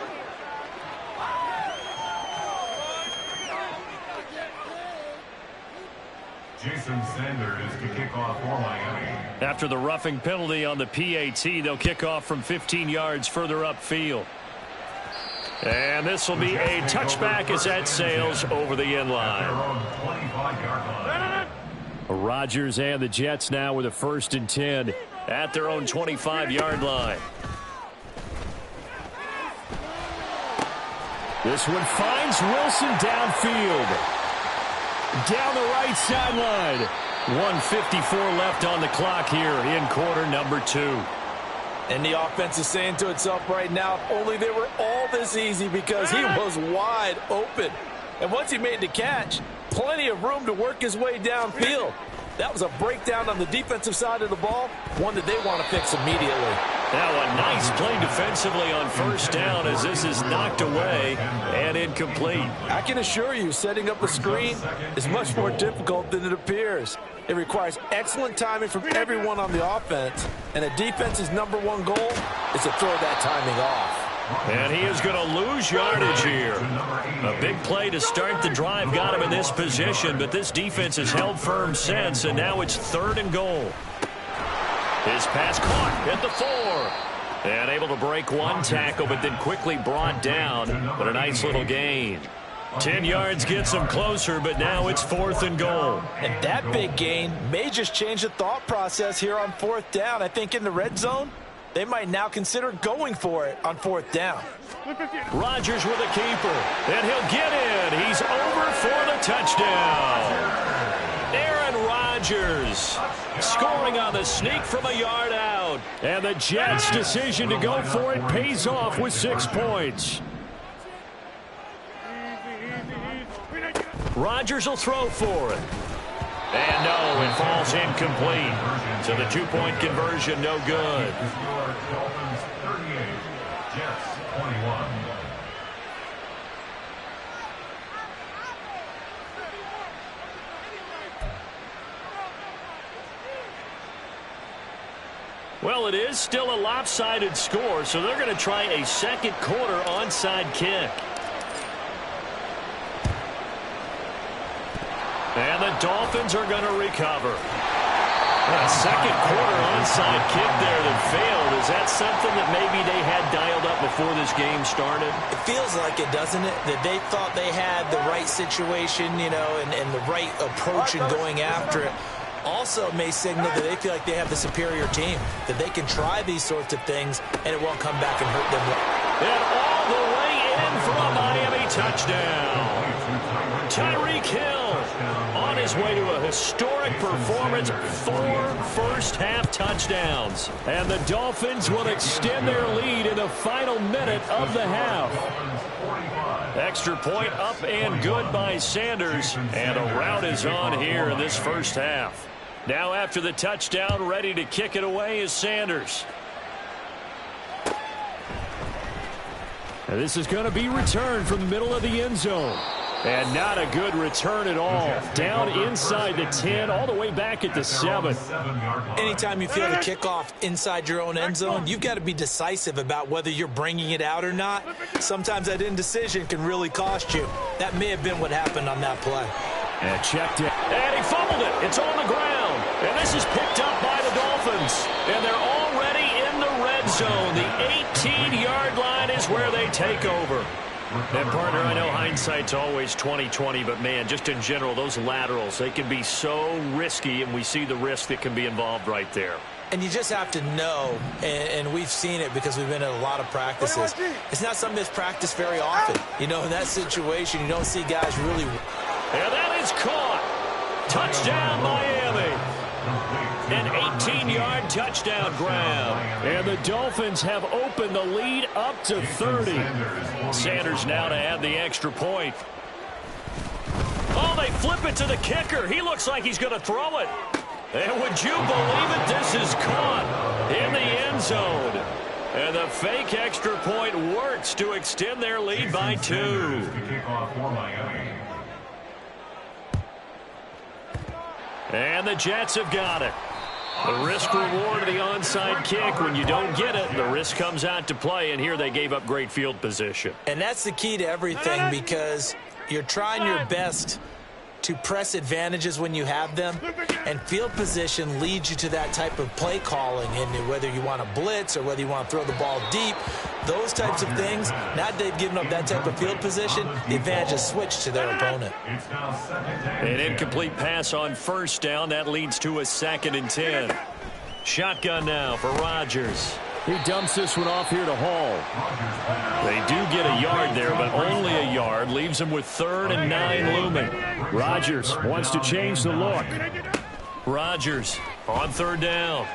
Jason Sanders to kick off for Miami. After the roughing penalty on the PAT, they'll kick off from 15 yards further upfield. And this will be a touchback as that sails over the end line. Rodgers and the Jets now with a 1st and 10 at their own 25-yard line. This one finds Wilson downfield. Down the right sideline. 1:54 left on the clock here in quarter number 2. And the offense is saying to itself right now, if only they were all this easy, because he was wide open. And once he made the catch, plenty of room to work his way downfield. That was a breakdown on the defensive side of the ball, one that they want to fix immediately. Now a nice play defensively on first down as this is knocked away and incomplete. I can assure you, setting up a screen is much more difficult than it appears. It requires excellent timing from everyone on the offense, and a defense's #1 goal is to throw that timing off. And he is going to lose yardage here. A big play to start the drive got him in this position, but this defense has held firm since, and now it's 3rd and goal. His pass caught at the 4. And able to break one tackle, but then quickly brought down. But a nice little gain. 10 yards gets him closer, but now it's 4th and goal. And that big gain may just change the thought process here on 4th down. I think in the red zone, they might now consider going for it on 4th down. Rodgers with a keeper, and he'll get in. He's over for the touchdown. Aaron Rodgers scoring on the sneak from a yard out. And the Jets' decision to go for it pays off with 6 points. Rodgers will throw for it. And no, it falls incomplete. So the 2-point conversion, no good. Dolphins 38, Jets 21. Well, it is still a lopsided score, so they're going to try a second quarter onside kick. And the Dolphins are going to recover. A second quarter onside kick there that failed. Is that something that maybe they had dialed up before this game started? It feels like it, doesn't it? That they thought they had the right situation, you know, and the right approach in going after it. Also, it may signal that they feel like they have the superior team, that they can try these sorts of things, and it won't come back and hurt them. And all the way in for a Miami touchdown. Tyreek Hill on his way to a historic performance, 4 first-half touchdowns. And the Dolphins will extend their lead in the final minute of the half. Extra point up and good by Sanders. And a rout is on here in this first half. Now after the touchdown, ready to kick it away is Sanders. And this is going to be returned from the middle of the end zone. And not a good return at all. Down inside the 10, all the way back at the 7. Anytime you feel the kickoff inside your own end zone, you've got to be decisive about whether you're bringing it out or not. Sometimes that indecision can really cost you. That may have been what happened on that play. And checked it. And he fumbled it. It's on the ground. And this is picked up by the Dolphins. And they're already in the red zone. The 18-yard line is where they take over. And, partner, I know hindsight's always 20/20, but, man, just in general, those laterals, they can be so risky, and we see the risk that can be involved right there. And you just have to know, and we've seen it because we've been in a lot of practices. It's not something that's practiced very often. You know, in that situation, you don't see guys really. And that is caught. Touchdown, Miami. An 18-yard touchdown grab. And the Dolphins have opened the lead up to 30. Sanders now to add the extra point. Oh, they flip it to the kicker. He looks like he's going to throw it. And would you believe it? This is caught in the end zone. And the fake extra point works to extend their lead by 2. And the Jets have got it. The risk-reward of the onside kick. When you don't get it, the risk comes out to play, and here they gave up great field position. And that's the key to everything, because you're trying your best to press advantages when you have them, and field position leads you to that type of play calling. And whether you want to blitz or whether you want to throw the ball deep, those types of things, now that they've given up that type of field position, the advantage is switched to their opponent. An incomplete pass on first down. That leads to a 2nd and 10. Shotgun now for Rodgers. He dumps this one off here to Hall. They do get a yard there, but only a yard. Leaves him with 3rd and 9 looming. Rodgers wants to change the look. Rodgers on third down.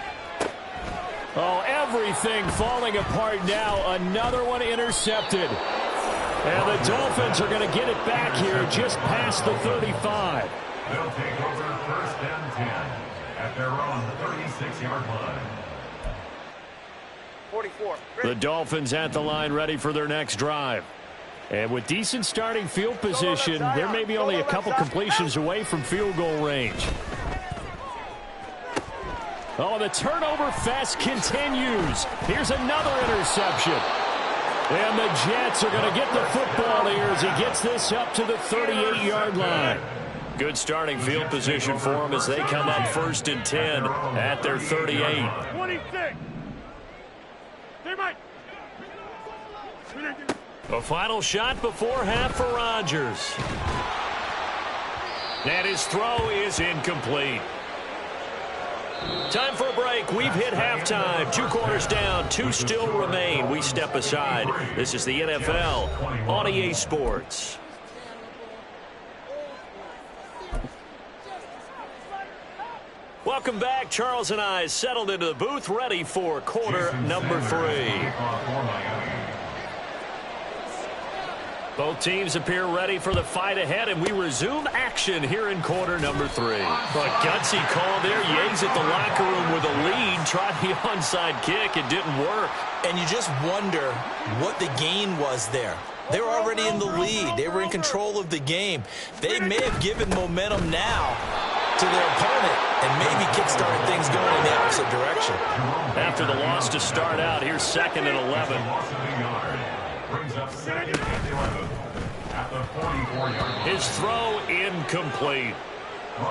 Oh, everything falling apart now. Another one intercepted. And the Dolphins are going to get it back here just past the 35. They'll take over first and 10 at their own 36-yard line. 44. The Dolphins at the line ready for their next drive. And with decent starting field position, there may be only a couple completions away from field goal range. Oh, the turnover fest continues. Here's another interception. And the Jets are going to get the football here as he gets this up to the 38-yard line. Good starting field position for them as they come up first and 10 at their 38. 26. A final shot before half for Rodgers. And his throw is incomplete. Time for a break. We've hit halftime. 2 quarters down. 2 still remain. We step aside. This is the NFL on EA Sports. Welcome back. Charles and I settled into the booth, ready for quarter number 3. Both teams appear ready for the fight ahead, and we resume action here in quarter number 3. A gutsy call there. Yates at the locker room with a lead. Tried the onside kick. It didn't work. And you just wonder what the gain was there. They were already in the lead. They were in control of the game. They may have given momentum now to their opponent and maybe kickstarted things going in the opposite direction. After the loss to start out, here's 2nd and 11. Brings up 2nd and 11 at the 44-yard line. His throw incomplete.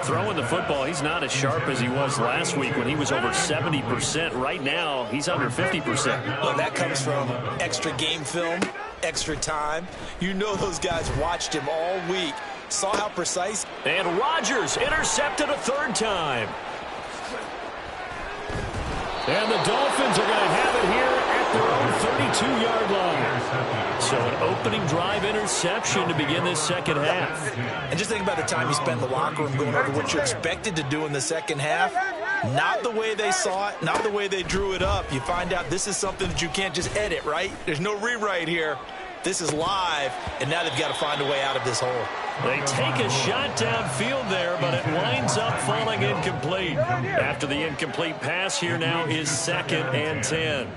Throwing the football, he's not as sharp as he was last week when he was over 70%. Right now, he's under 50%. Well, that comes from extra game film, extra time. You know those guys watched him all week, saw how precise. And Rodgers intercepted a 3rd time. And the Dolphins are going to have it here at their own 32-yard line. So an opening drive interception to begin this second half. And just think about the time you spent in the locker room going over what you're expected to do in the second half. Not the way they saw it, not the way they drew it up. You find out this is something that you can't just edit, right? There's no rewrite here. This is live, and now they've got to find a way out of this hole. They take a shot downfield there, but it winds up falling incomplete. After the incomplete pass, here now is 2nd and 10.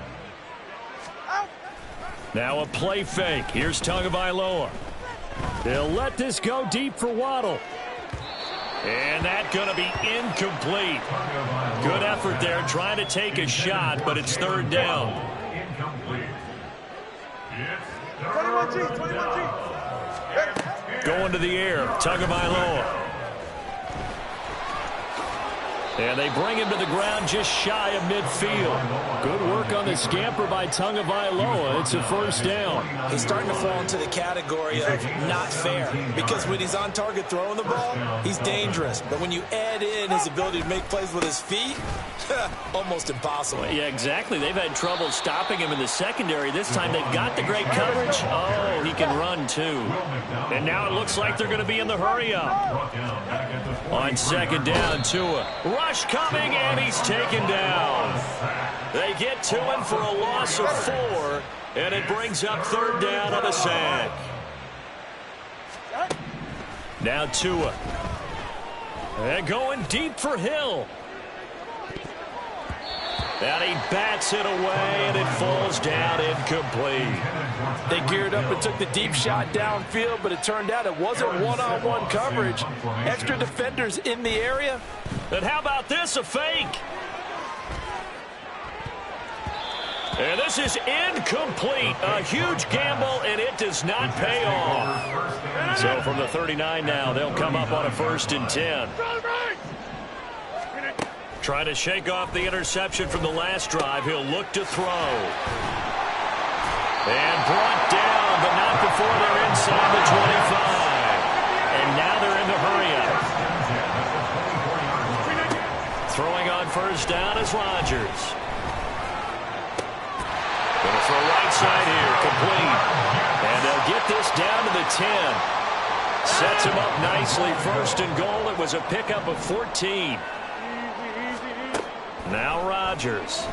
Now a play fake. Here's Tagovailoa. They'll let this go deep for Waddle. And that's going to be incomplete. Good effort there trying to take a shot, but it's 3rd down. Incomplete. 21G. Going to the air, Tagovailoa. And they bring him to the ground just shy of midfield. Good work on the scamper by Tagovailoa. It's a 1st down. He's starting to fall into the category of not fair, because when he's on target throwing the ball, he's dangerous. But when you add in his ability to make plays with his feet, almost impossible. Yeah, exactly. They've had trouble stopping him in the secondary. This time they've got the great coverage. Oh, he can run too. And now it looks like they're going to be in the hurry-up. On 2nd down, Tua. Rush coming, and he's taken down. They get to him for a loss of 4, and it brings up 3rd down on a sack. Now Tua. And going deep for Hill. And he bats it away, and it falls down incomplete. They geared up and took the deep shot downfield, but it turned out it wasn't one-on-one coverage. Extra defenders in the area. And how about this, a fake? And this is incomplete. A huge gamble, and it does not pay off. So from the 39 now, they'll come up on a 1st and 10. Trying to shake off the interception from the last drive. He'll look to throw. And brought down, but not before they're inside the 25. And now they're in the hurry-up. Throwing on 1st down is Rodgers. Going to throw right side here, complete. And they'll get this down to the 10. Sets him up nicely, 1st and goal. It was a pickup of 14. Now Rodgers.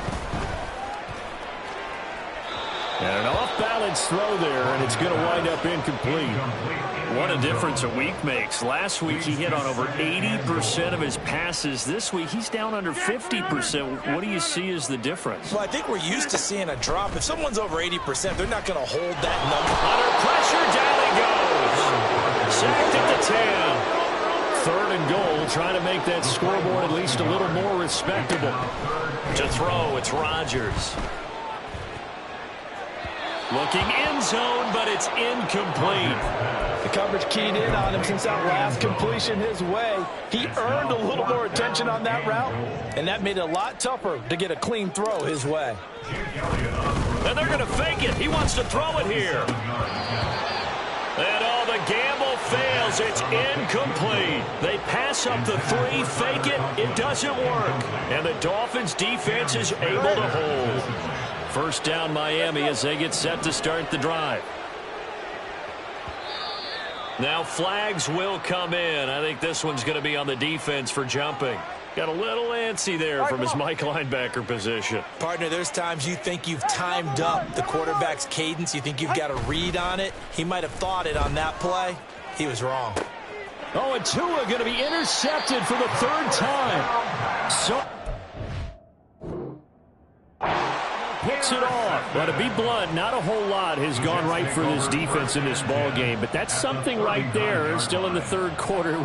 And an off-balance throw there, and it's going to wind up incomplete. What a difference a week makes. Last week he hit on over 80% of his passes. This week he's down under 50%. What do you see as the difference? Well, I think we're used to seeing a drop. If someone's over 80%, they're not going to hold that number. Under pressure, down he goes. Sacked at the 10. 3rd and goal, trying to make that scoreboard at least a little more respectable. To throw, it's Rodgers. Looking end zone, but it's incomplete. The coverage keyed in on him since that last completion his way. He earned a little more attention on that route, and that made it a lot tougher to get a clean throw his way. And they're going to fake it. He wants to throw it here. And the gamble fails. It's incomplete. They pass up the 3, fake it. It doesn't work. And the Dolphins defense is able to hold. First down Miami as they get set to start the drive. Now flags will come in. I think this one's going to be on the defense for jumping. Got a little antsy there from his Mike linebacker position. Partner, there's times you think you've timed up the quarterback's cadence. You think you've got a read on it. He might have thought it on that play. He was wrong. Oh, and Tua going to be intercepted for the 3rd time. So picks it off. But to be blunt, not a whole lot has gone right for this defense in this ball game. But that's something right there. Still in the 3rd quarter.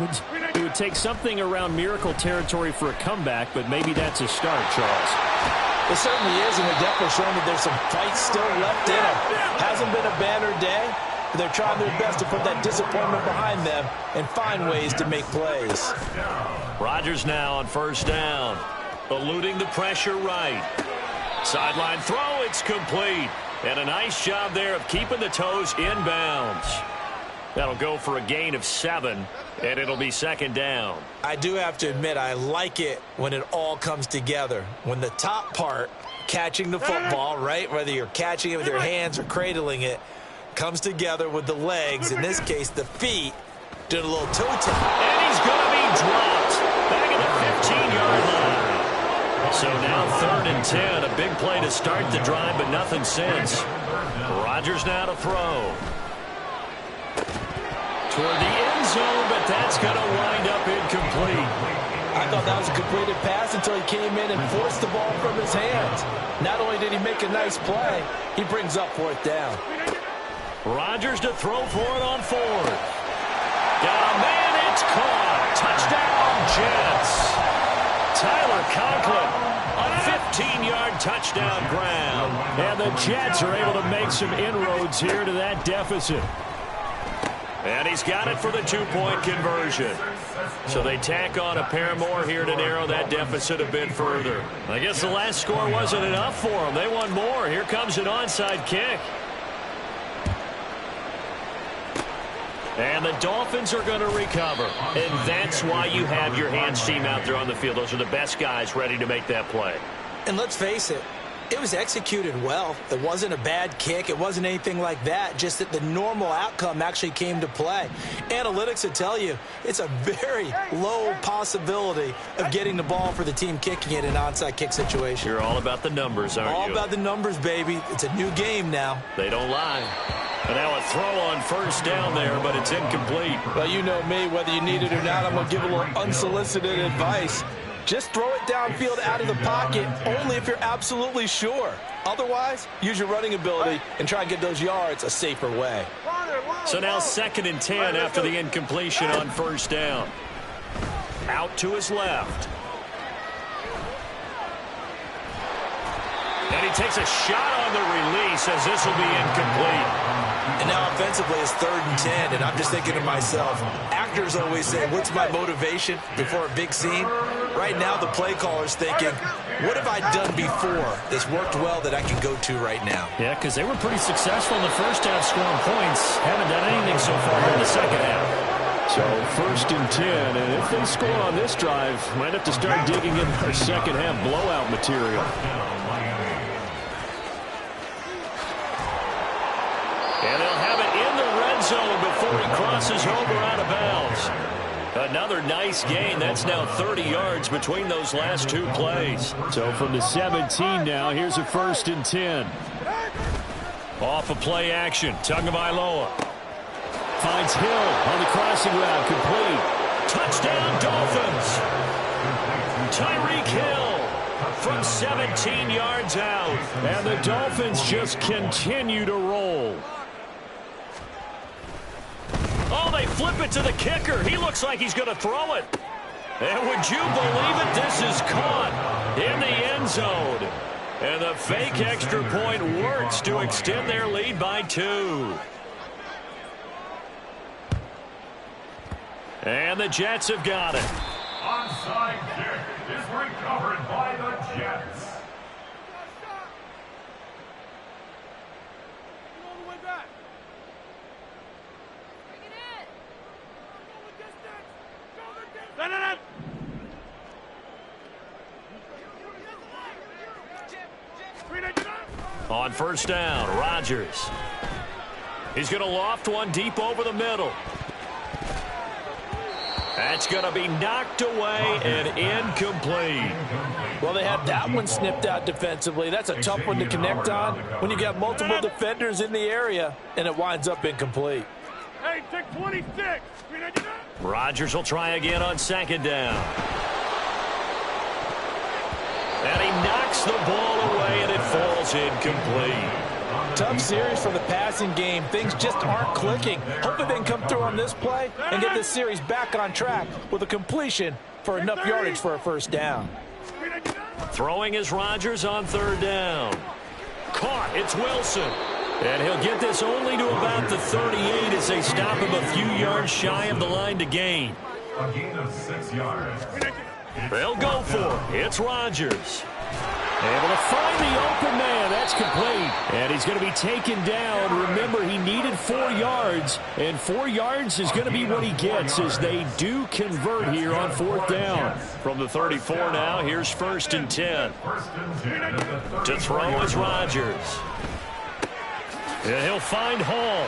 It would take something around miracle territory for a comeback, but maybe that's a start, Charles. It certainly is, and they're definitely showing that there's some fight still left in them. Hasn't been a banner day, but they're trying their best to put that disappointment behind them and find ways to make plays. Rodgers now on 1st down. Eluding the pressure right. Sideline throw, it's complete. And a nice job there of keeping the toes inbounds. That'll go for a gain of 7, and it'll be 2nd down. I do have to admit, I like it when it all comes together. When the top part, catching the football, right, whether you're catching it with your hands or cradling it, comes together with the legs, in this case the feet, did a little toe tap. And he's going to be dropped back at the 15-yard line. So now 3rd and 10, a big play to start the drive, but nothing since. Rodgers now to throw. Toward the end zone, but that's going to wind up incomplete. I thought that was a completed pass until he came in and forced the ball from his hands. Not only did he make a nice play, he brings up 4th down. Rodgers to throw for it on 4th. Got a man, it's caught. Touchdown, Jets. Tyler Conklin, a 15-yard touchdown grab. And the Jets are able to make some inroads here to that deficit. And he's got it for the 2-point conversion. So they tack on a pair more here to narrow that deficit a bit further. I guess the last score wasn't enough for them. They want more. Here comes an onside kick. And the Dolphins are going to recover. And that's why you have your hands team out there on the field. Those are the best guys ready to make that play. And let's face it, it was executed well. It wasn't a bad kick. It wasn't anything like that. Just that the normal outcome actually came to play. Analytics will tell you it's a very low possibility of getting the ball for the team kicking it in an onside kick situation. You're all about the numbers, aren't you? All about the numbers, baby. It's a new game now. They don't lie. And now a throw on 1st down there, but it's incomplete. Well, you know me, whether you need it or not, I'm going to give a little unsolicited advice. Just throw it downfield out of the pocket only if you're absolutely sure. Otherwise, use your running ability and try and get those yards a safer way. So now 2nd and 10 after the incompletion on 1st down. Out to his left. And he takes a shot on the release as this will be incomplete. And now offensively it's 3rd and 10, and I'm just thinking to myself, actors always say, what's my motivation before a big scene? Right now the play caller's thinking, what have I done before that's worked well that I can go to right now? Yeah, because they were pretty successful in the first half scoring points. Haven't done anything so far in the second half. So 1st and 10, and if they score on this drive, might have to start digging in their second half blowout material. And they'll have it in the red zone before he crosses over out of bounds. Another nice gain. That's now 30 yards between those last two plays. So from the 17 now, here's a 1st and 10. Off of play action, Tagovailoa finds Hill on the crossing route, complete. Touchdown, Dolphins. Tyreek Hill from 17 yards out. And the Dolphins just continue to roll. Oh, they flip it to the kicker. He looks like he's going to throw it. And would you believe it? This is caught in the end zone. And the fake extra point works to extend their lead by 2. And the Jets have got it. Onside kick is recovered by the Jets. On 1st down, Rodgers. He's going to loft one deep over the middle. That's going to be knocked away and incomplete. Well, they had that one snipped out defensively. That's a tough one to connect on when you got multiple defenders in the area, and it winds up incomplete. Hey, take 26. Rodgers will try again on 2nd down. And he knocks the ball away, and it falls incomplete. Tough series for the passing game. Things just aren't clicking. Hopefully they can come through on this play and get this series back on track with a completion for enough yardage for a 1st down. Throwing is Rodgers on 3rd down. Caught. It's Wilson. And he'll get this only to about the 38 as they stop him a few yards shy of the line to gain. A gain of 6 yards. They'll go for it. It's Rodgers. Able to find the open man. That's complete. And he's going to be taken down. Remember, he needed 4 yards. And 4 yards is going to be what he gets as they do convert here on 4th down. From the 34 now, here's 1st and 10. To throw is Rodgers. And he'll find Hall.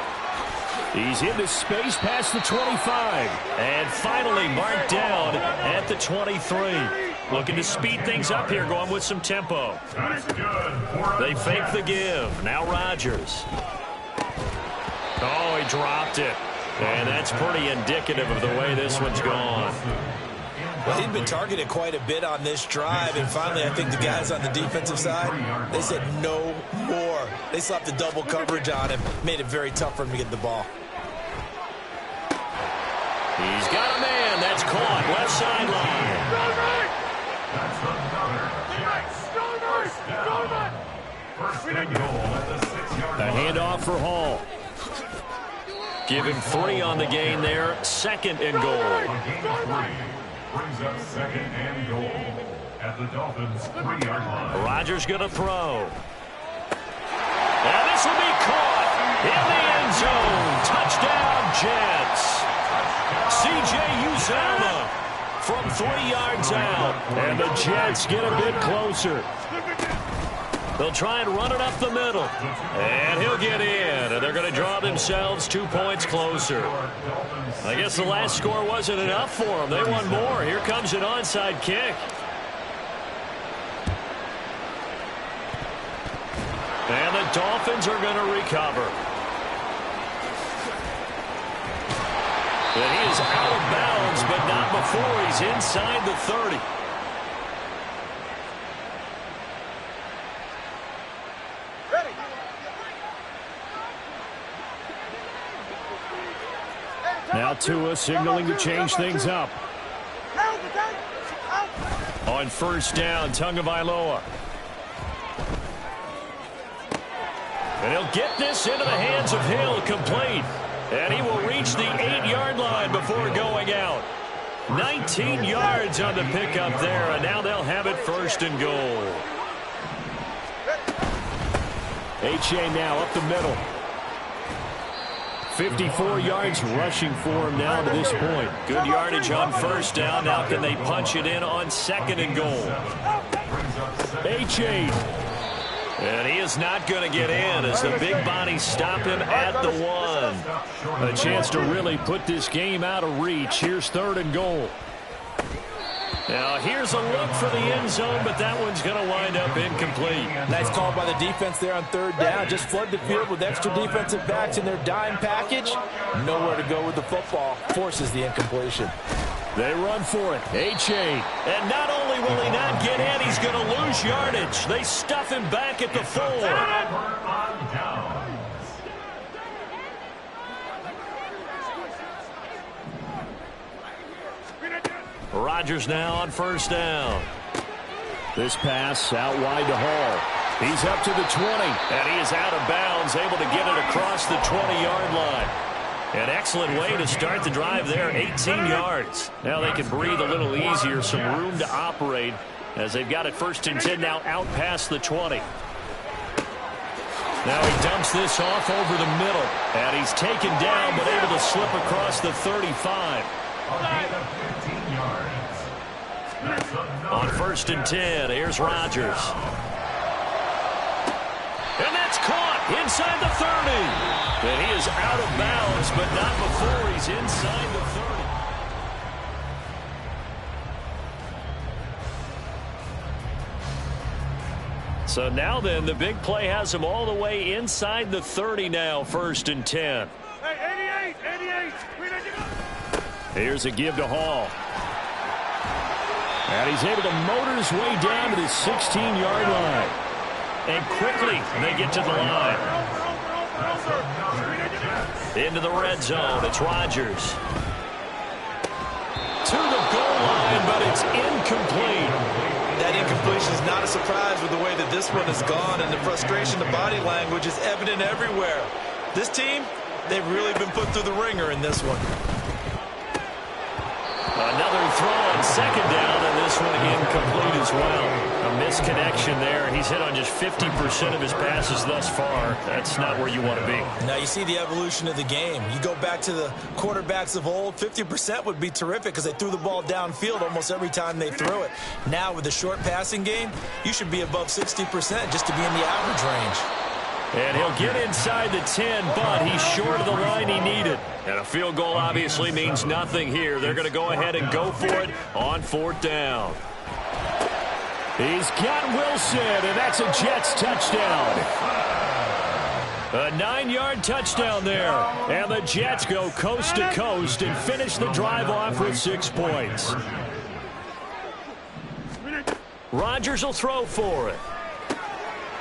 He's into space past the 25. And finally marked down at the 23. Looking to speed things up here, going with some tempo. They fake the give. Now Rodgers. Oh, he dropped it. And that's pretty indicative of the way this one's gone. Well, he'd been targeted quite a bit on this drive, and finally I think the guys on the defensive side, they said no more. They slapped the double coverage on him, made it very tough for him to get the ball. He's got a man. That's caught. Left sideline. A handoff for Hall. Give him 3 on the gain there. 2nd and goal. Brings up 2nd and goal at the Dolphins' 3-yard line. Rodgers going to throw. And this will be caught in the end zone. Touchdown, Jets. C.J. Uzomah from 3 yards out. And the Jets get a bit closer. They'll try and run it up the middle. And he'll get in. And they're going to draw themselves 2 points closer. I guess the last score wasn't enough for them. They want more. Here comes an onside kick. And the Dolphins are going to recover. And he is out of bounds, but not before he's inside the 30. Now Tua signaling to change things up. On 1st down, Tagovailoa. And he'll get this into the hands of Hill, complete. And he will reach the 8-yard line before going out. 19 yards on the pickup there, and now they'll have it 1st and goal. H.A. now up the middle. 54 yards rushing for him now to this point. Good yardage on 1st down. Now can they punch it in on 2nd and goal? H.A. And he is not going to get in as the big bodies stop him at the 1. A chance to really put this game out of reach. Here's 3rd and goal. Now here's a look for the end zone, but that one's going to wind up incomplete. Nice call by the defense there on 3rd down. Just flood the field with extra defensive backs in their dime package. Nowhere to go with the football. Forces the incompletion. They run for it. H.A. And not only will he not get in, he's going to lose yardage. They stuff him back at the 4. Rodgers now on 1st down. This pass out wide to Hall. He's up to the 20, and he is out of bounds, able to get it across the 20-yard line. An excellent way to start the drive there, 18 yards. Now they can breathe a little easier, some room to operate as they've got it 1st and 10 now out past the 20. Now he dumps this off over the middle, and he's taken down but able to slip across the 35. On 1st and 10, here's Rodgers. And that's caught inside the 30. And he is out of bounds, but not before he's inside the 30. So now then, the big play has him all the way inside the 30 now, 1st and 10. Hey, 88. Here's a give to Hall. And he's able to motor his way down to the 16-yard line. And quickly, they get to the line. Into the red zone, it's Rodgers. To the goal line, but it's incomplete. That incompletion is not a surprise with the way that this one has gone, and the frustration, the body language is evident everywhere. This team, they've really been put through the ringer in this one. Another throw on 2nd down, and this one incomplete as well. A misconnection there, and he's hit on just 50% of his passes thus far. That's not where you want to be. Now you see the evolution of the game. You go back to the quarterbacks of old, 50% would be terrific because they threw the ball downfield almost every time they threw it. Now with the short passing game, you should be above 60% just to be in the average range. And he'll get inside the 10, but he's short of the line he needed. And a field goal obviously means nothing here. They're going to go ahead and go for it on 4th down. He's got Wilson, and that's a Jets touchdown. A 9-yard touchdown there. And the Jets go coast to coast and finish the drive off with 6 points. Rodgers will throw for it.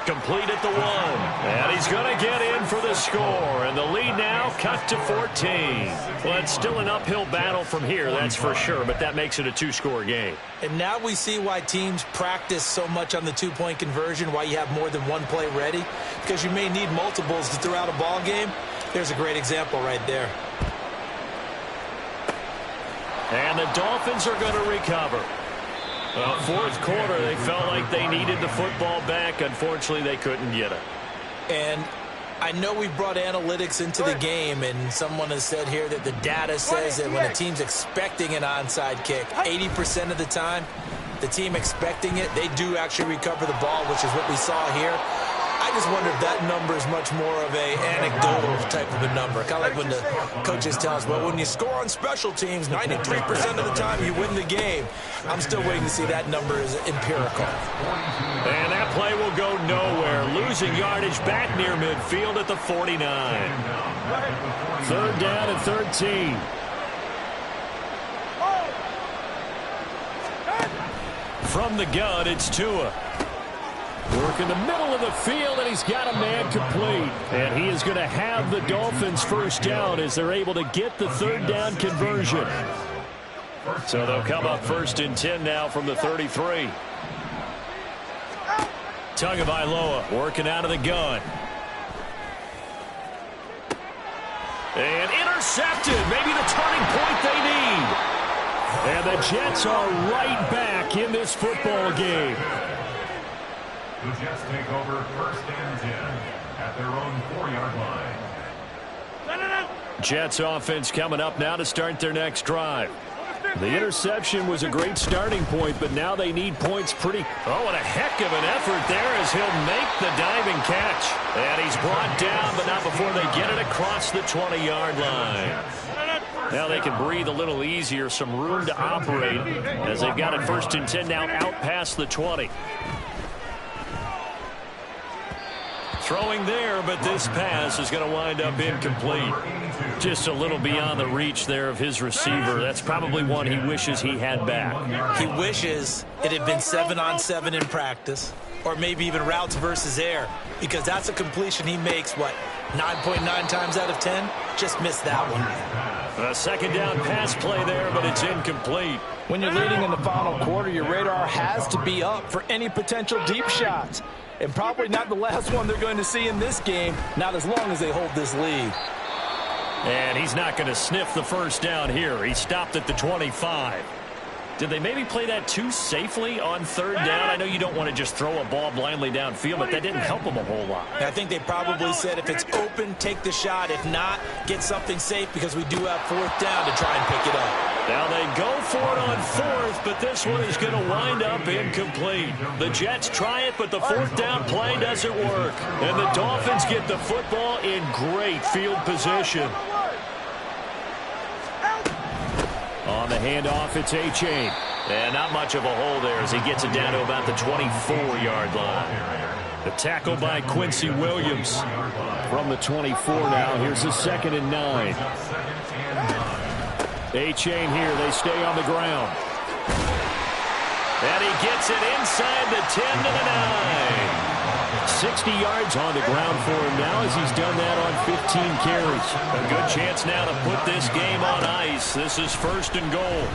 Complete at the 1. And he's going to get in for the score. And the lead now cut to 14. Well, it's still an uphill battle from here, that's for sure. But that makes it a 2-score game. And now we see why teams practice so much on the 2-point conversion, why you have more than one play ready. Because you may need multiples to throw out a ball game. There's a great example right there. And the Dolphins are going to recover. Well, 4th quarter, they felt like they needed the football back. Unfortunately, they couldn't get it. And I know we brought analytics into the game, and someone has said here that the data says that when a team's expecting an onside kick, 80% of the time, the team expecting it, they do actually recover the ball, which is what we saw here. I just wonder if that number is much more of a anecdotal type of a number. Kind of like when the coaches tell us, well, when you score on special teams, 93% of the time you win the game. I'm still waiting to see that number is empirical. And that play will go nowhere. Losing yardage back near midfield at the 49. 3rd down and 13. From the gun, it's Tua. Work in the middle of the field, and he's got a man complete. And he is going to have the Dolphins 1st down as they're able to get the 3rd down conversion. So they'll come up 1st and 10 now from the 33. Tagovailoa working out of the gun. And intercepted. Maybe the turning point they need. And the Jets are right back in this football game. The Jets take over 1st and 10 at their own 4-yard line. Jets offense coming up now to start their next drive. The interception was a great starting point, but now they need points pretty. Oh, what a heck of an effort there as he'll make the diving catch. And he's brought down, but not before they get it across the 20-yard line. Now they can breathe a little easier, some room to operate as they've got it 1st and 10 now out past the 20. Throwing there, but this pass is going to wind up incomplete. Just a little beyond the reach there of his receiver. That's probably one he wishes he had back. He wishes it had been 7-on-7 in practice, or maybe even routes versus air, because that's a completion he makes, 9.9 times out of 10? Just missed that one. A 2nd down pass play there, but it's incomplete. When you're leading in the final quarter, your radar has to be up for any potential deep shots. And probably not the last one they're going to see in this game, not as long as they hold this lead. And he's not going to sniff the 1st down here. He stopped at the 25. Did they maybe play that too safely on 3rd down? I know you don't want to just throw a ball blindly downfield, but that didn't help them a whole lot. I think they probably said if it's open, take the shot. If not, get something safe because we do have 4th down to try and pick it up. Now they go for it on 4th, but this one is going to wind up incomplete. The Jets try it, but the 4th down play doesn't work. And the Dolphins get the football in great field position. On the handoff, it's A-Chain. And not much of a hole there as he gets it down to about the 24-yard line. The tackle by Quincy Williams. From the 24 now, here's the 2nd and 9. A-Chain here, they stay on the ground. And he gets it inside the 10 to the 9. 60 yards on the ground for him now as he's done that on 15 carries. A good chance now to put this game on ice. This is 1st and goal.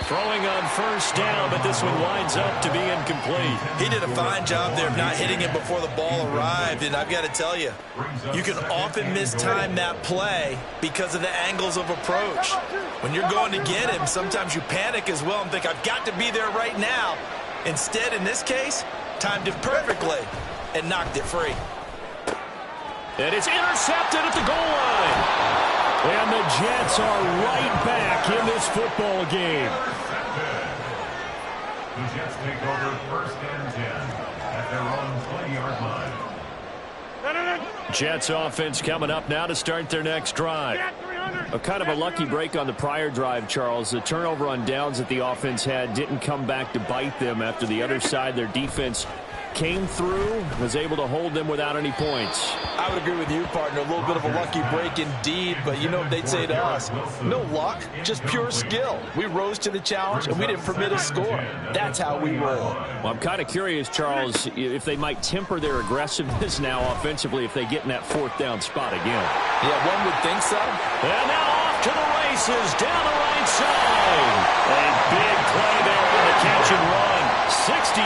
Throwing on 1st down, but this one winds up to be incomplete. He did a fine job there of not hitting it before the ball arrived, and I've got to tell you, you can often mistime that play because of the angles of approach. When you're going to get him, sometimes you panic as well and think, I've got to be there right now. Instead, in this case, timed it perfectly and knocked it free. And it's intercepted at the goal line. And the Jets are right back in this football game. The Jets take over 1st and 10 at their own 20-yard line. Jets offense coming up now to start their next drive. A kind of a lucky break on the prior drive, Charles. The turnover on downs that the offense had didn't come back to bite them after the other side. Their defense came through, was able to hold them without any points. I would agree with you, partner. A little bit of a lucky break indeed, but you know what they'd say to us? No luck, just pure skill. We rose to the challenge, and we didn't permit a score. That's how we roll. Well, I'm kind of curious, Charles, if they might temper their aggressiveness now offensively if they get in that 4th down spot again. Yeah, one would think so. And now off to the races, down the right side. A big play there for the catch and run. 68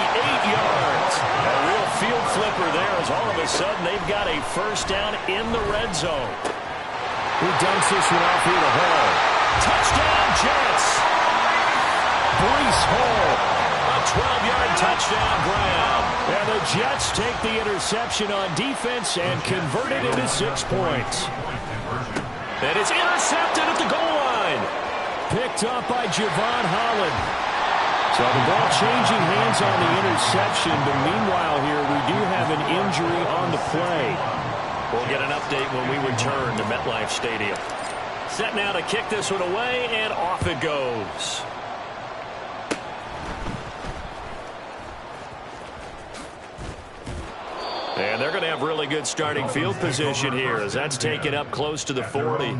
yards. A real field flipper there as all of a sudden they've got a 1st down in the red zone. Who dumps this one off here to Hall? Touchdown, Jets. Breece Hall. A 12-yard touchdown grab. And the Jets take the interception on defense and convert it into 6 points. And it's intercepted at the goal line. Picked up by Javon Holland. So the ball changing hands on the interception, but meanwhile here we do have an injury on the play. We'll get an update when we return to MetLife Stadium. Set now to kick this one away, and off it goes. And they're going to have really good starting field position here as that's taken up close to the 40.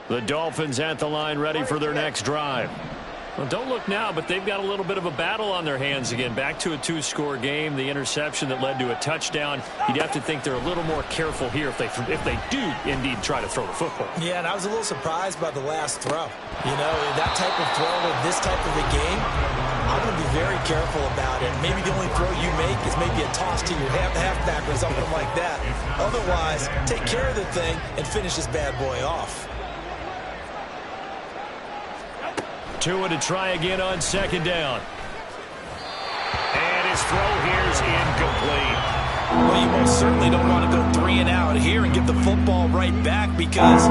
The Dolphins at the line ready for their next drive. Well, don't look now, but they've got a little bit of a battle on their hands again. Back to a 2-score game. The interception that led to a touchdown. You'd have to think they're a little more careful here if they do indeed try to throw the football. Yeah, and I was a little surprised by the last throw. You know, that type of throw in this type of a game, I'm going to be very careful about it. Maybe the only throw you make is maybe a toss to your halfback or something like that. Otherwise, take care of the thing and finish this bad boy off. Tua to try again on 2nd down. And his throw here is incomplete. Well, you most certainly don't want to go 3 and out here and give the football right back because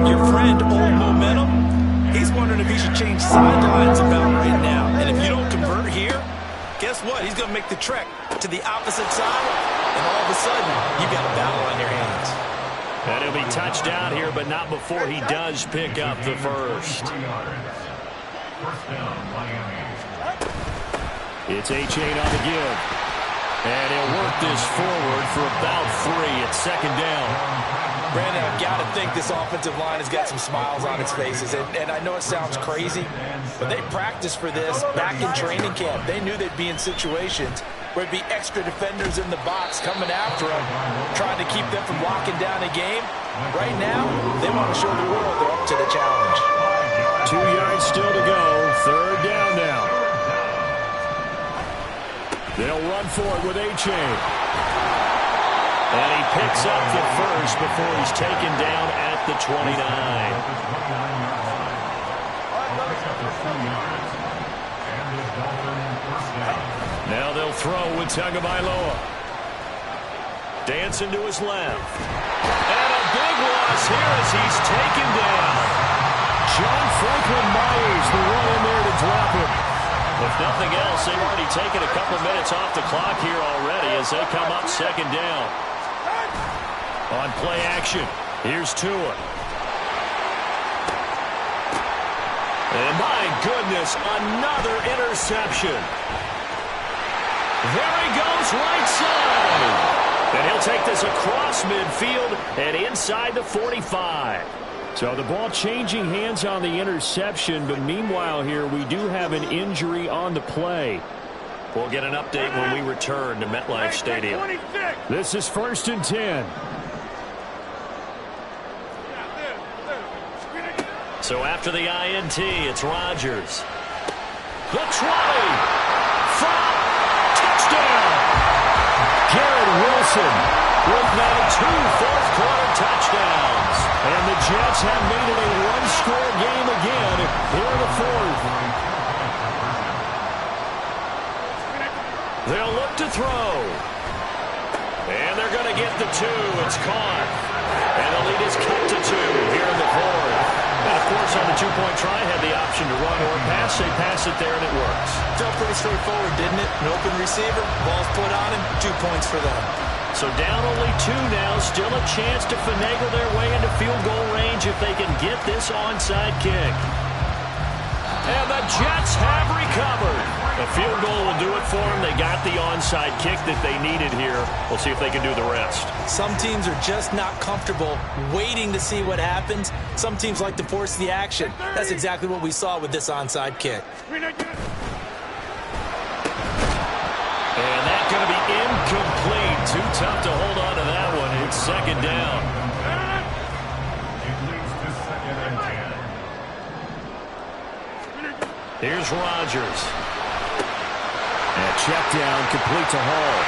your friend, Old Momentum, he's wondering if he should change sidelines about right now. And if you don't convert here, guess what? He's going to make the trek to the opposite side, and all of a sudden, you've got a battle on your hands. And he'll be touchdown here, but not before he does pick up the first. It's H8 on the give. And he'll work this forward for about 3 at second down. Brandon, I've got to think this offensive line has got some smiles on its faces. And I know it sounds crazy, but they practiced for this back in training camp. They knew they'd be in situations where it'd be extra defenders in the box coming after them, trying to keep them from locking down a game. Right now, they want to show the world they're up to the challenge. 2 yards still to go. Third down now. They'll run for it with H.A. And he picks up the first before he's taken down at the 29. Now they'll throw with Tagovailoa. Dancing to his left. And a big loss here as he's taken down. John Franklin Myers, the one in there to drop him. If nothing else, they've already taken a couple minutes off the clock here already as they come up second down. On play action, here's Tua. And my goodness, another interception. There he goes, right side. And he'll take this across midfield and inside the 45. So the ball changing hands on the interception, but meanwhile here we do have an injury on the play. We'll get an update when we return to MetLife Stadium. This is 1st and 10. So after the INT, it's Rodgers. The 20. From touchdown. Garrett Wilson with now 2 fourth-quarter touchdowns. And the Jets have made it a one-score game again here in the fourth. They'll look to throw. And they're going to get the 2. It's caught. And the lead is cut to 2 here in the fourth. And, of course, on the 2-point try, had the option to run or pass. They pass it there, and it works. Felt pretty straightforward, didn't it? An open receiver, ball's put on him, 2 points for them. So down only 2 now, still a chance to finagle their way into field goal range if they can get this onside kick. And the Jets have recovered. A field goal will do it for them. They got the onside kick that they needed here. We'll see if they can do the rest. Some teams are just not comfortable waiting to see what happens. Some teams like to force the action. That's exactly what we saw with this onside kick. And that's going to be incomplete. Too tough to hold on to that one. It's second down. Here's Rodgers. And check down, complete to Hall.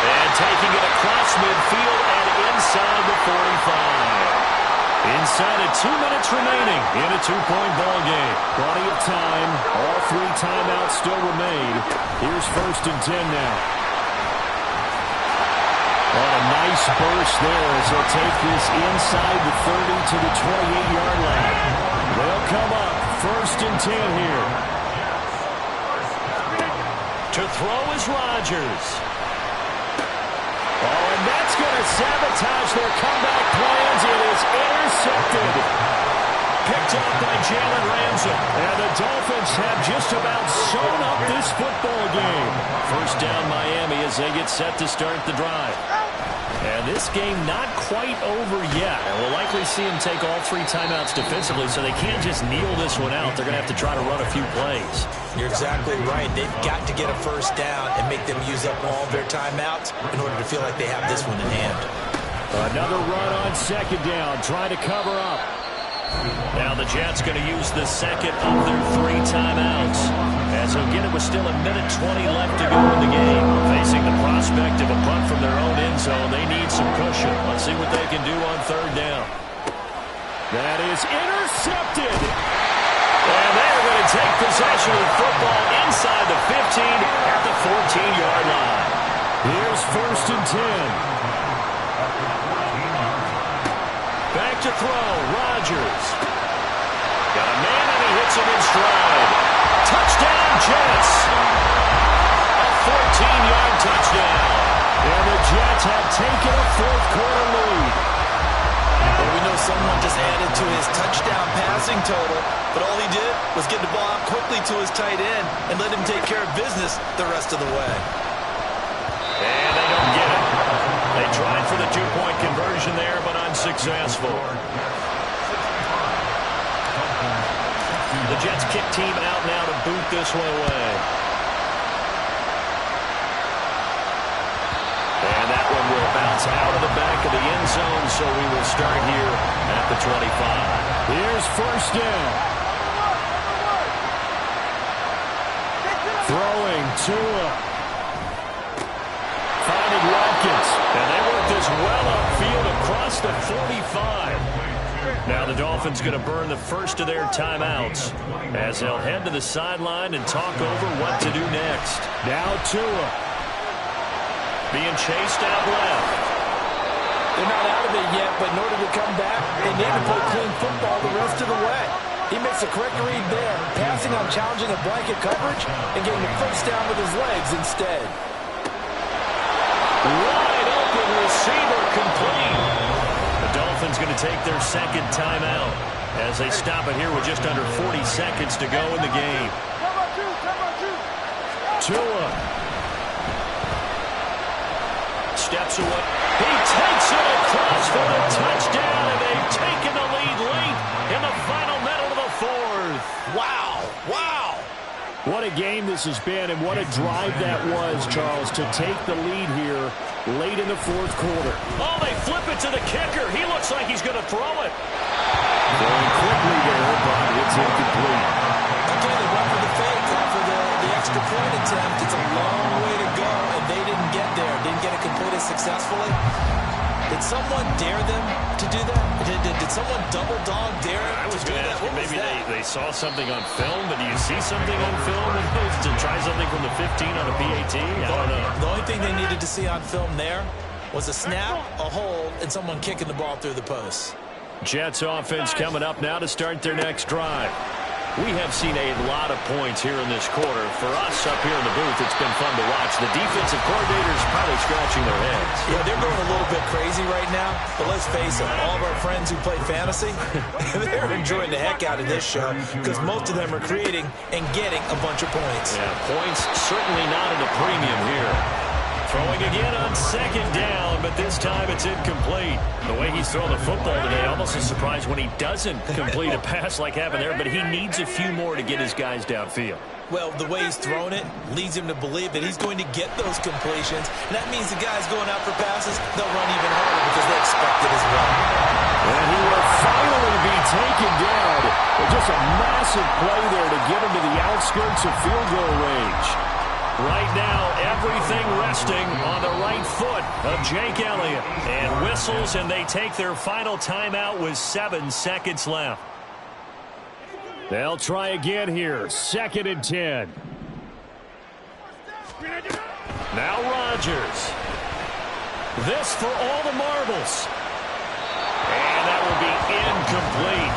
And taking it across midfield and inside the 45. Inside of 2 minutes remaining in a 2-point ball game. Plenty of time. All 3 timeouts still remain. Here's 1st and 10 now. On a nice burst there as they'll take this inside the 30 to the 28-yard line. They'll come up 1st and 10 here. To throw is Rodgers. Oh, and that's going to sabotage their comeback plans. It is intercepted. Picked up by Jalen Ramsey. And the Dolphins have just about sewn up this football game. First down Miami as they get set to start the drive. And this game not quite over yet. And we'll likely see them take all 3 timeouts defensively, so they can't just kneel this one out. They're going to have to try to run a few plays. You're exactly right. They've got to get a first down and make them use up all their timeouts in order to feel like they have this one in hand. Another run on second down. Try to cover up. Now the Jets going to use the second of their 3 timeouts. As again, it was still a minute 20 left to go in the game. Facing the prospect of a punt from their own end zone, they need some cushion. Let's see what they can do on third down. That is intercepted. And they're going to take possession of the football inside the 15 at the 14-yard line. Here's 1st and 10. Back to throw, Rodgers. Got a man and he hits him in stride. Touchdown, Jets. A 14-yard touchdown. And the Jets have taken a fourth-quarter lead. Well, we know someone just added to his touchdown passing total, but all he did was get the ball out quickly to his tight end and let him take care of business the rest of the way. And they don't get it. They tried for the two-point conversion there, but unsuccessful. The Jets kick team out now to boot this one away. And that one will bounce out of the back of the end zone, so we will start here at the 25. Here's 1st down. Throwing Tua. Finding Watkins. And they work this well upfield across the 45. Now the Dolphins going to burn the first of their timeouts as they'll head to the sideline and talk over what to do next. Now Tua. Being chased out left. They're not out of it yet, but in order to come back, they need to play clean football the rest of the way. He makes a correct read there, passing on challenging a blanket coverage and getting the first down with his legs instead. Wide open receiver complete. The Dolphins going to take their second timeout as they stop it here with just under 40 seconds to go in the game. Tua. Steps away. He takes it across for the touchdown, and they've taken the lead late in the final minute of the fourth. Wow. Wow. What a game this has been, and what a drive that was, Charles, to take the lead here late in the fourth quarter. Oh, they flip it to the kicker. He looks like he's going to throw it. Going quickly there, but it's incomplete. Again, they went for the fake after the extra point attempt. It's a long way to go, and they didn't get there. Didn't get it completed successfully. Did someone dare them to do that? Did someone double dog dare I was to do going to that? ask you, What was maybe that? they saw something on film, but do you see something on film to try something from the 15 on a PAT? I don't know. The only thing they needed to see on film there was a snap, a hold, and someone kicking the ball through the post. Jets offense coming up now to start their next drive. We have seen a lot of points here in this quarter. For us up here in the booth, it's been fun to watch. The defensive coordinators probably scratching their heads. Yeah, they're going a little bit crazy right now, but let's face it, all of our friends who play fantasy, they're enjoying the heck out of this show because most of them are creating and getting a bunch of points. Yeah, points certainly not at a premium here. Throwing again on second down, but this time it's incomplete. The way he's throwing the football today, almost a surprise when he doesn't complete a pass like happened there, but he needs a few more to get his guys downfield. Well, the way he's thrown it leads him to believe that he's going to get those completions, and that means the guys going out for passes, they'll run even harder because they expect it as well. And he will finally be taken down. But just a massive play there to get him to the outskirts of field goal range. Right now, everything resting on the right foot of Jake Elliott. And whistles, and they take their final timeout with 7 seconds left. They'll try again here. 2nd and 10. Now Rodgers. This for all the marbles. And that will be incomplete.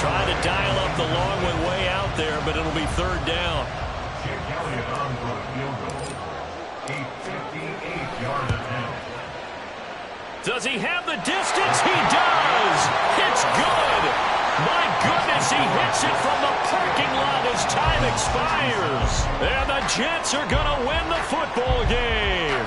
Trying to dial up the long one way out there, but it'll be 3rd down. Jake Elliott on for a field goal. A 58-yard attempt. Does he have the distance? He does! It's good! My goodness, he hits it from the parking lot as time expires. And the Jets are going to win the football game.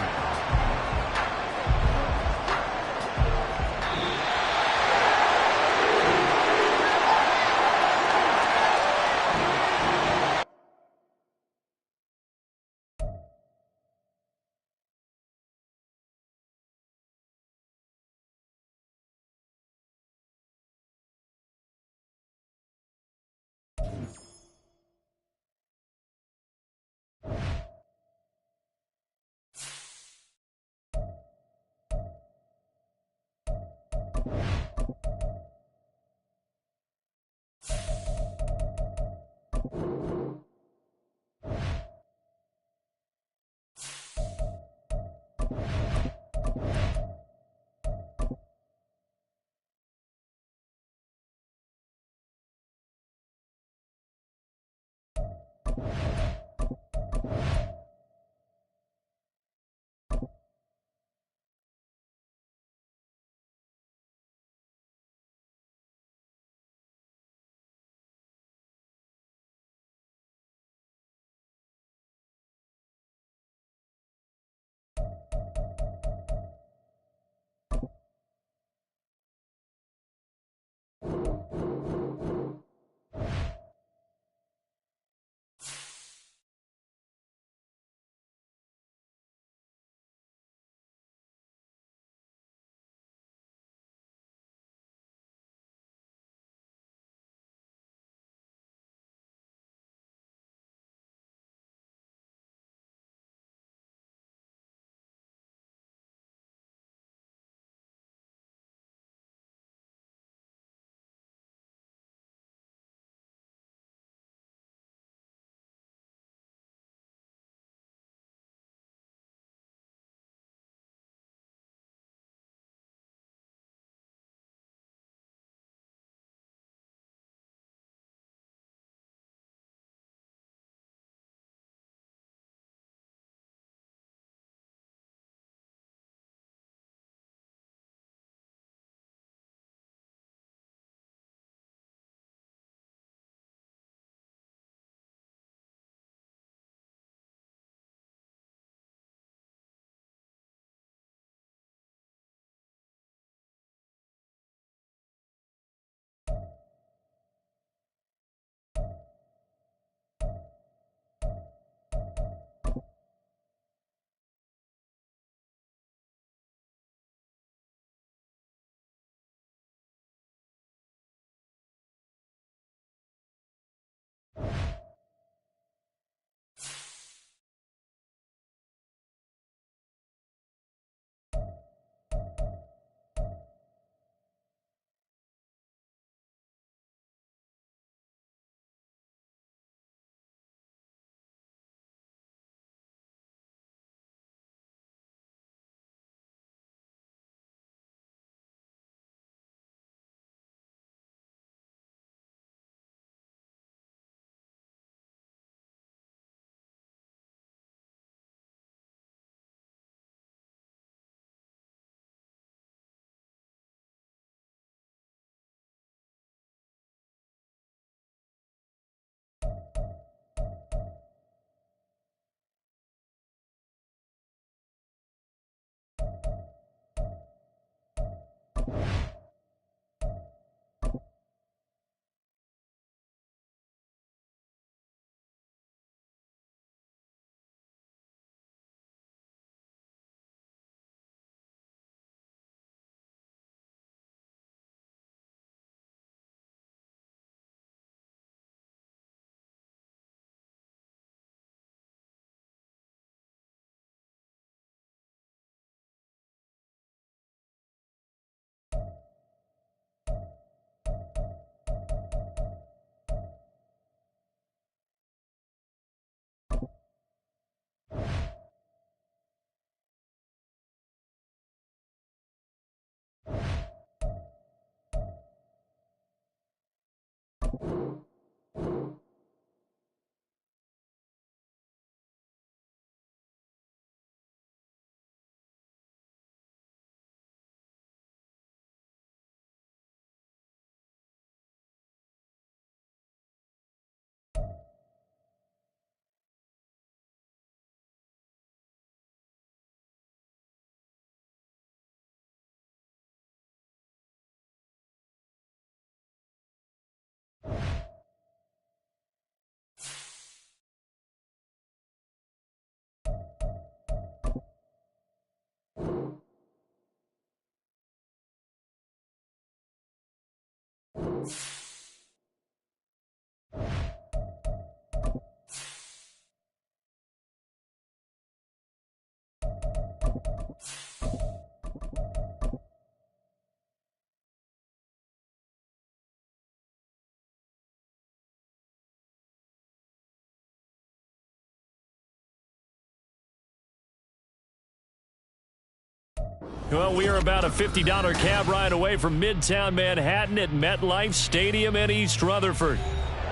Well, we are about a $50 cab ride away from Midtown Manhattan at MetLife Stadium in East Rutherford.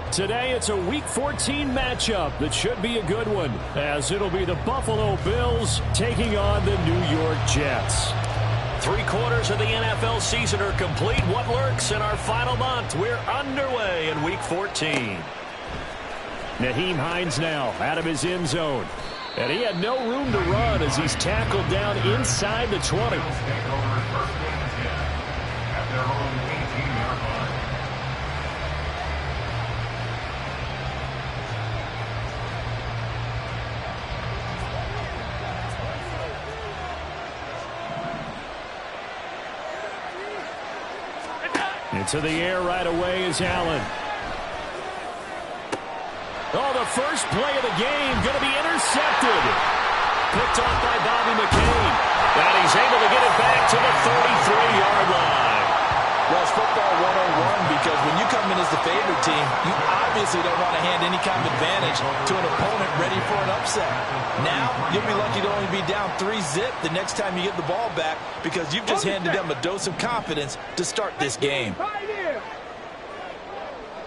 Today, it's a Week 14 matchup that should be a good one, as it'll be the Buffalo Bills taking on the New York Jets. 3/4 of the NFL season are complete. What lurks in our final month? We're underway in Week 14. Nyheim Hines now out of his end zone. And he had no room to run as he's tackled down inside the 20. Into the air right away is Allen. Oh, the first play of the game going to be intercepted. Picked off by Bobby McCain. And he's able to get it back to the 33-yard line. Well, it's football 101 because when you come in as the favorite team, you obviously don't want to hand any kind of advantage to an opponent ready for an upset. Now, you'll be lucky to only be down 3-zip the next time you get the ball back because you've just handed them a dose of confidence to start this game.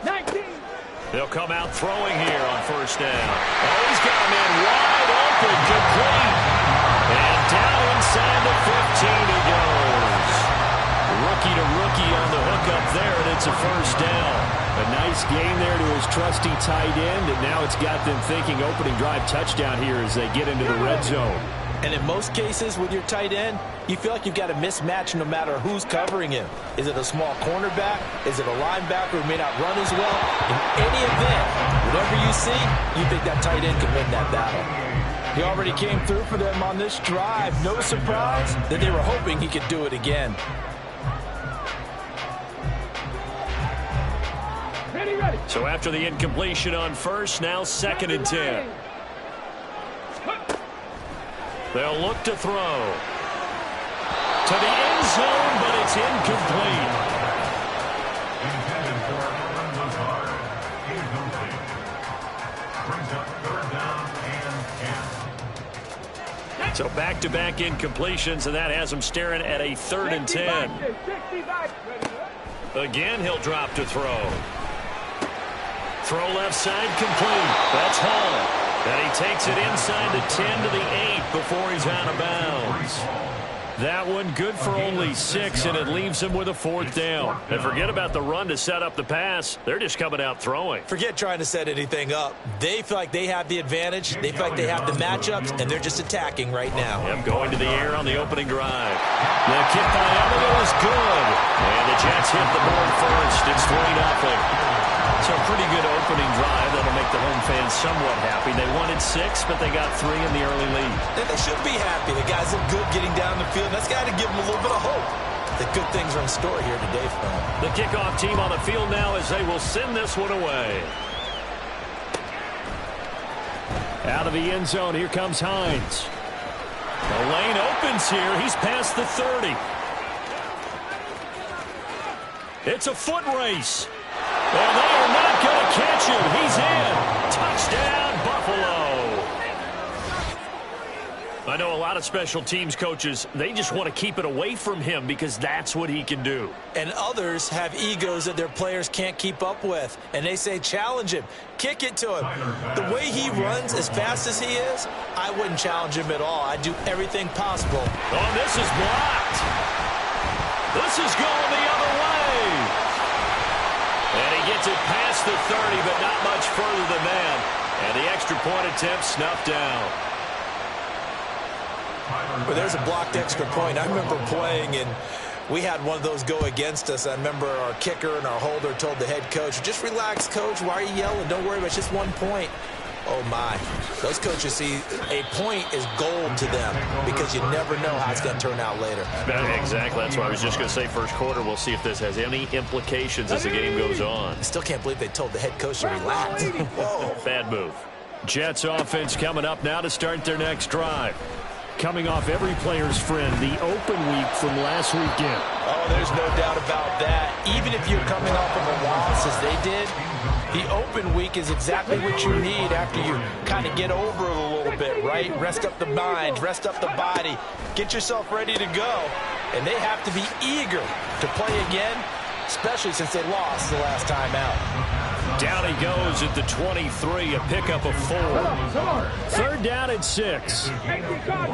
19. They'll come out throwing here on first down. Oh, he's got a man wide open, complete. And down inside the 15 he goes. Rookie to rookie on the hook up there, and it's a first down. A nice gain there to his trusty tight end, and now it's got them thinking opening drive touchdown here as they get into the red zone. And in most cases with your tight end, you feel like you've got a mismatch no matter who's covering him. Is it a small cornerback? Is it a linebacker who may not run as well? In any event, whatever you see, you think that tight end can win that battle. He already came through for them on this drive. No surprise that they were hoping he could do it again. Ready. So after the incompletion on first, now 2nd and 10. They'll look to throw. To the end zone, but it's incomplete. Intended for Allen Lazard. Incomplete. Brings up 3rd down and 10. So back-to-back incompletions, and that has him staring at a 3rd and 10. Again, he'll drop to throw. Throw left side complete. That's Hall. And he takes it inside the 10 to the 8 before he's out of bounds. That one good for only 6, and it leaves him with a 4th down. And forget about the run to set up the pass. They're just coming out throwing. Forget trying to set anything up. They feel like they have the advantage. They feel like they have the matchups, and they're just attacking right now. Yep, going to the air on the opening drive. The kick by Elliott is good. And the Jets hit the board first. It's 3-0. So a pretty good opening drive that'll make the home fans somewhat happy. They wanted 6, but they got 3 in the early lead. And they should be happy. The guys look good getting down the field. That's got to give them a little bit of hope that good things are in store here today for them. The kickoff team on the field now as they will send this one away. Out of the end zone, here comes Hines. The lane opens here. He's past the 30. It's a foot race. Well, they are not going to catch him. He's in. Touchdown, Buffalo. I know a lot of special teams coaches, they just want to keep it away from him because that's what he can do. And others have egos that their players can't keep up with. And they say, challenge him. Kick it to him. The way he runs as fast as he is, I wouldn't challenge him at all. I'd do everything possible. Oh, this is blocked. This is going the other way. And he gets it past the 30, but not much further than that. And the extra point attempt snuffed down. Well, there's a blocked extra point. I remember playing, and we had one of those go against us. I remember our kicker and our holder told the head coach, just relax, coach. Why are you yelling? Don't worry about it. It's just 1 point. Oh, my. Those coaches see a point is gold to them because you never know how it's going to turn out later. Exactly. That's what I was just going to say. First quarter, we'll see if this has any implications as the game goes on. I still can't believe they told the head coach to relax. Whoa. Bad move. Jets offense coming up now to start their next drive. Coming off every player's friend, the open week from last weekend. Oh, there's no doubt about that. Even if you're coming off of a loss as they did, the open week is exactly what you need after you kind of get over it a little bit, right? Rest up the mind, rest up the body, get yourself ready to go. And they have to be eager to play again, especially since they lost the last time out. Down he goes at the 23, a pickup of 4. Third down at 6. Brings up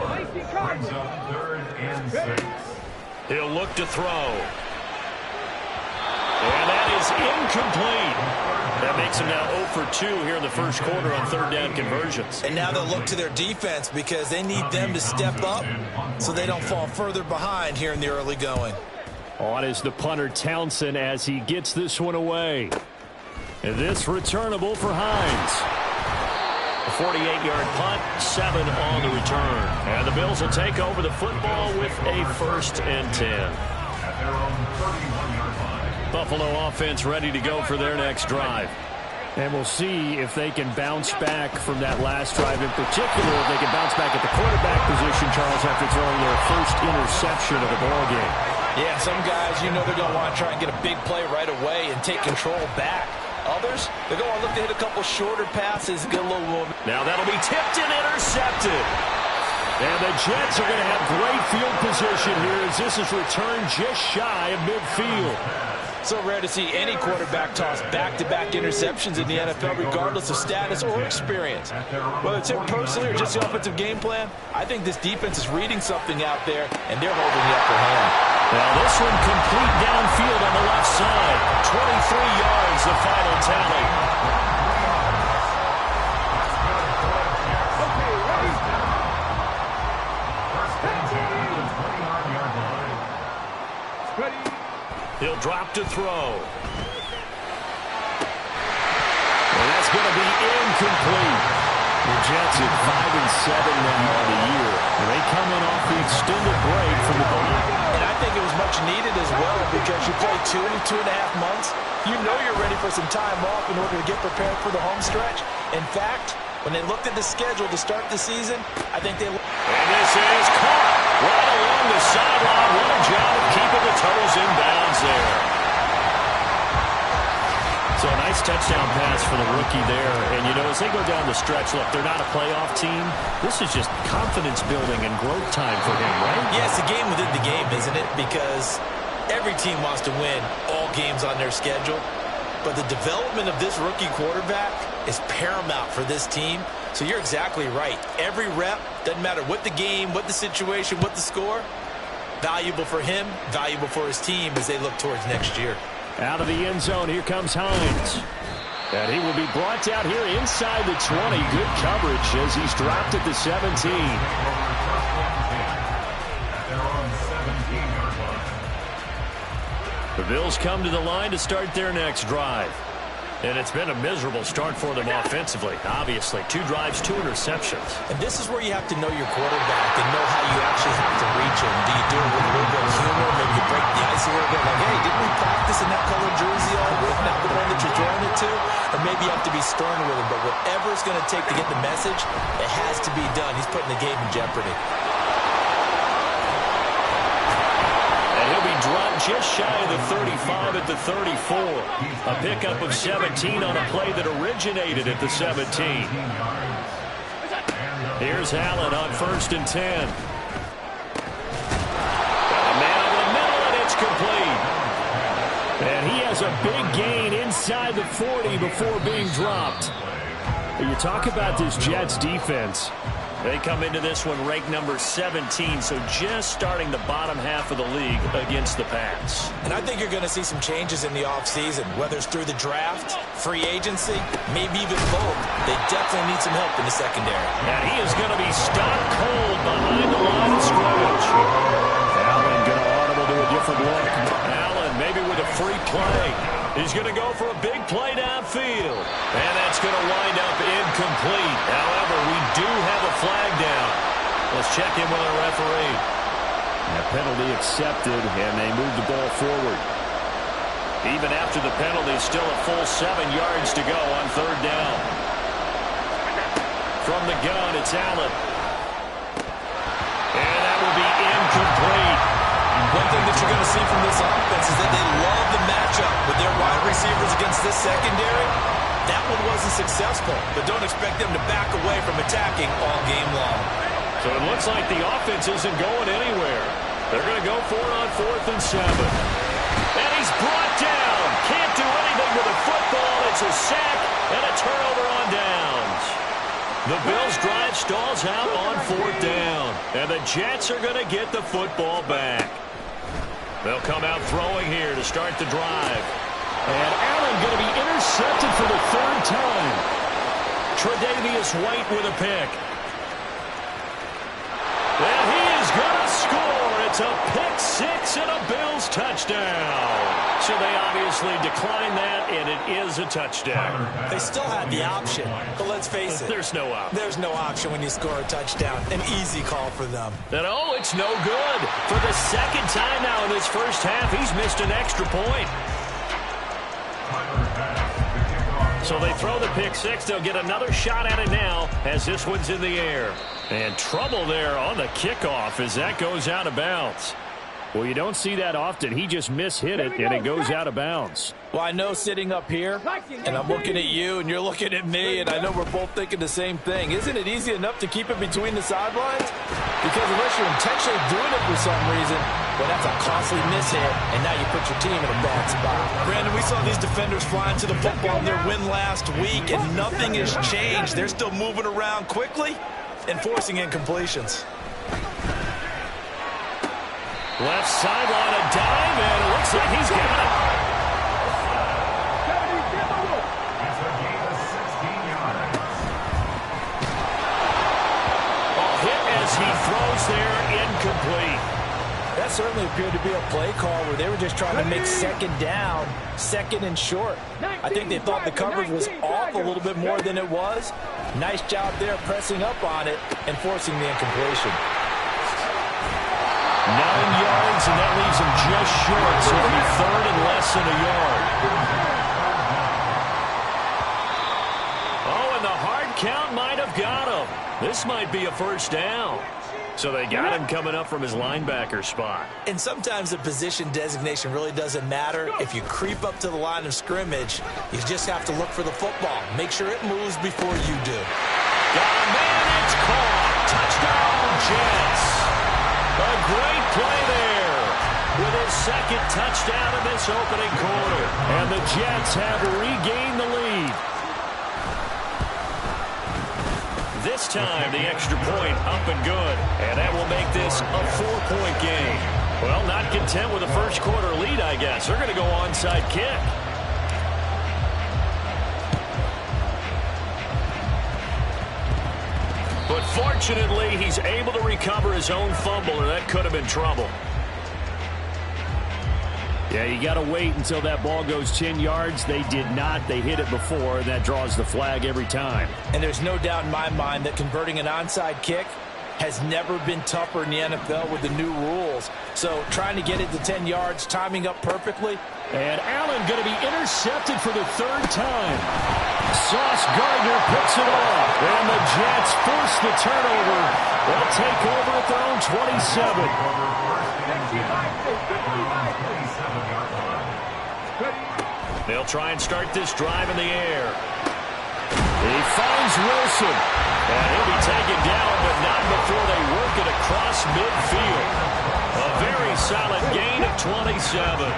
3rd and 6. He'll look to throw. And that is incomplete. That makes him now 0 for 2 here in the first quarter on third down conversions. And now they'll look to their defense because they need them to step up so they don't fall further behind here in the early going. On is the punter Townsend as he gets this one away. And this returnable for Hines. A 48-yard punt, 7 on the return. And the Bills will take over the football with a 1st and 10. At their own 31-yard line. Buffalo offense ready to go for their next drive. And we'll see if they can bounce back from that last drive in particular. If they can bounce back at the quarterback position, Charles, after throwing their first interception of the ballgame. Yeah, some guys, you know they're going to want to try and get a big play right away and take control back. Others, they're going to look to hit a couple shorter passes and get a little movement. Now that'll be tipped and intercepted. And the Jets are going to have great field position here as this is returned just shy of midfield. So rare to see any quarterback toss back-to-back interceptions in the NFL, regardless of status or experience. Whether it's him personally or just the offensive game plan, I think this defense is reading something out there, and they're holding the upper hand. Now this one complete downfield on the left side. 23 yards, the final tally. He'll drop to throw. And that's going to be incomplete. The Jets at 5-7 now on the year. And they come in off the extended break from the bye. And I think it was much needed as well because you play 2.5 months. You know you're ready for some time off in order to get prepared for the home stretch. In fact, when they looked at the schedule to start the season, I think they... And this is caught right along the sideline. What a job of keeping the toes in bounds there. So a nice touchdown pass for the rookie there. And, you know, as they go down the stretch, look, they're not a playoff team. This is just confidence building and growth time for him, right? Yeah, it's a game within the game, isn't it? Because every team wants to win all games on their schedule. But the development of this rookie quarterback is paramount for this team. So you're exactly right. Every rep, doesn't matter what the game, what the situation, what the score, valuable for him, valuable for his team as they look towards next year. Out of the end zone, here comes Hines. And he will be brought down here inside the 20. Good coverage as he's dropped at the 17. The Bills come to the line to start their next drive. And it's been a miserable start for them offensively. Obviously, 2 drives, 2 interceptions. And this is where you have to know your quarterback and know how you actually have to reach him. Do you do it with a little bit of humor? Maybe you break the ice a little bit like, hey, didn't we practice in that colored jersey all week, not the one that you're throwing it to? Or maybe you have to be stern with him. But whatever it's going to take to get the message, it has to be done. He's putting the game in jeopardy. Dropped just shy of the 35 at the 34. A pickup of 17 on a play that originated at the 17. Here's Allen on 1st and 10. Got a man over the middle, and it's complete. And he has a big gain inside the 40 before being dropped. You talk about this Jets defense. They come into this one ranked number 17, so just starting the bottom half of the league against the pass. And I think you're going to see some changes in the offseason, whether it's through the draft, free agency, maybe even both. They definitely need some help in the secondary. And he is going to be stopped cold behind the line of scrimmage. Allen going to audible to a different look. Allen maybe with a free play. He's going to go for a big play downfield. And that's going to wind up incomplete. However, we do have a flag down. Let's check in with our referee. And a penalty accepted, and they move the ball forward. Even after the penalty, still a full 7 yards to go on third down. From the gun, it's Allen. And that will be incomplete. One thing that you're going to see from this offense is that they love the matchup with their wide receivers against this secondary. That one wasn't successful, but don't expect them to back away from attacking all game long. So it looks like the offense isn't going anywhere. They're going to go for it on 4th and 7. And he's brought down. Can't do anything with a football. It's a sack and a turnover on downs. The Bills' drive stalls out on 4th down. And the Jets are going to get the football back. They'll come out throwing here to start the drive. And Allen going to be intercepted for the 3rd time. Tre'Davious White with a pick. And he is going to score. It's a pick 6 and a Bills touchdown. So they obviously declined that, and it is a touchdown. They still had the option, but let's face it. There's no option. There's no option when you score a touchdown. An easy call for them. And oh, it's no good. For the 2nd time now in this first half, he's missed an extra point. So they throw the pick 6. They'll get another shot at it now as this one's in the air. And trouble there on the kickoff as that goes out of bounds. Well, you don't see that often. He just mishit it, and it goes out of bounds. Well, I know sitting up here, and I'm looking at you, and you're looking at me, and I know we're both thinking the same thing. Isn't it easy enough to keep it between the sidelines? Because unless you're intentionally doing it for some reason, well, that's a costly mishit, and now you put your team in a bad spot. Brandon, we saw these defenders flying to the football in their win last week, and nothing has changed. They're still moving around quickly and forcing incompletions. Left sideline, a dive, and it looks like he's got it. A hit as he throws there, incomplete. That certainly appeared to be a play call where they were just trying to make 2nd down, 2nd and short. I think they thought the coverage was off a little bit more than it was. Nice job there pressing up on it and forcing the incompletion. 9 yards, and that leaves him just short, so it'll be 3rd and less than a yard. Oh, and the hard count might have got him. This might be a first down. So they got him coming up from his linebacker spot. And sometimes the position designation really doesn't matter. If you creep up to the line of scrimmage, you just have to look for the football. Make sure it moves before you do. Got a man, it's caught. Touchdown, Jets. A great play there with his 2nd touchdown in this opening quarter. And the Jets have regained the lead. This time, the extra point up and good. And that will make this a 4-point game. Well, not content with a first quarter lead, I guess. They're going to go onside kick. But fortunately, he's able to recover his own fumble, or that could have been trouble. Yeah, you got to wait until that ball goes 10 yards. They did not. They hit it before, and that draws the flag every time. And there's no doubt in my mind that converting an onside kick has never been tougher in the NFL with the new rules. So trying to get it to 10 yards, timing up perfectly. And Allen going to be intercepted for the 3rd time. Sauce Gardner picks it off. And the Jets force the turnover. They'll take over at their own 27. They'll try and start this drive in the air. He finds Wilson. And he'll be taken down, but not before they work it across midfield. A very solid gain of 27.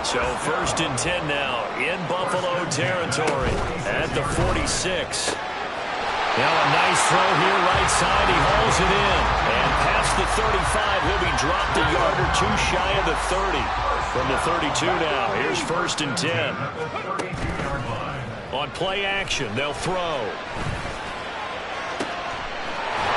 So 1st and 10 now in Buffalo territory at the 46. Now a nice throw here right side. He hauls it in. And past the 35, he'll be dropped a yard or two shy of the 30. From the 32 now, here's 1st and 10. On play action, they'll throw.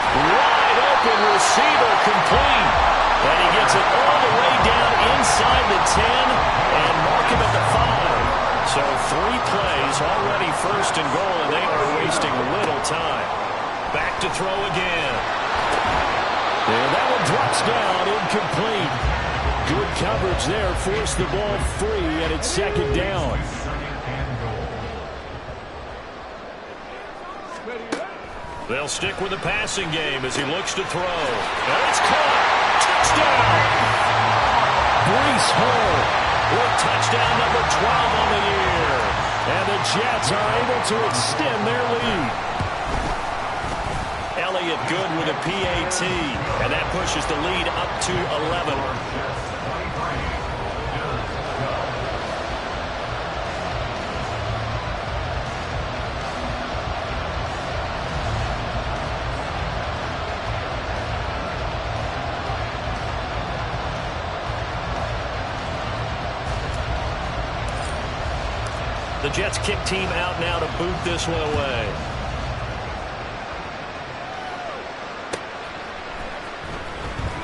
Wide open receiver, complete. And he gets it all the way down inside the 10 and mark him at the 5. So 3 plays, already first and goal, and they are wasting little time. Back to throw again. And that one drops down, incomplete. Good coverage there, forced the ball free, and it's second down. They'll stick with the passing game as he looks to throw. And it's caught. Touchdown! Breece Hall with touchdown number 12 on the year. And the Jets are able to extend their lead. Elliott good with a PAT. And that pushes the lead up to 11. The Jets kick team out now to boot this one away.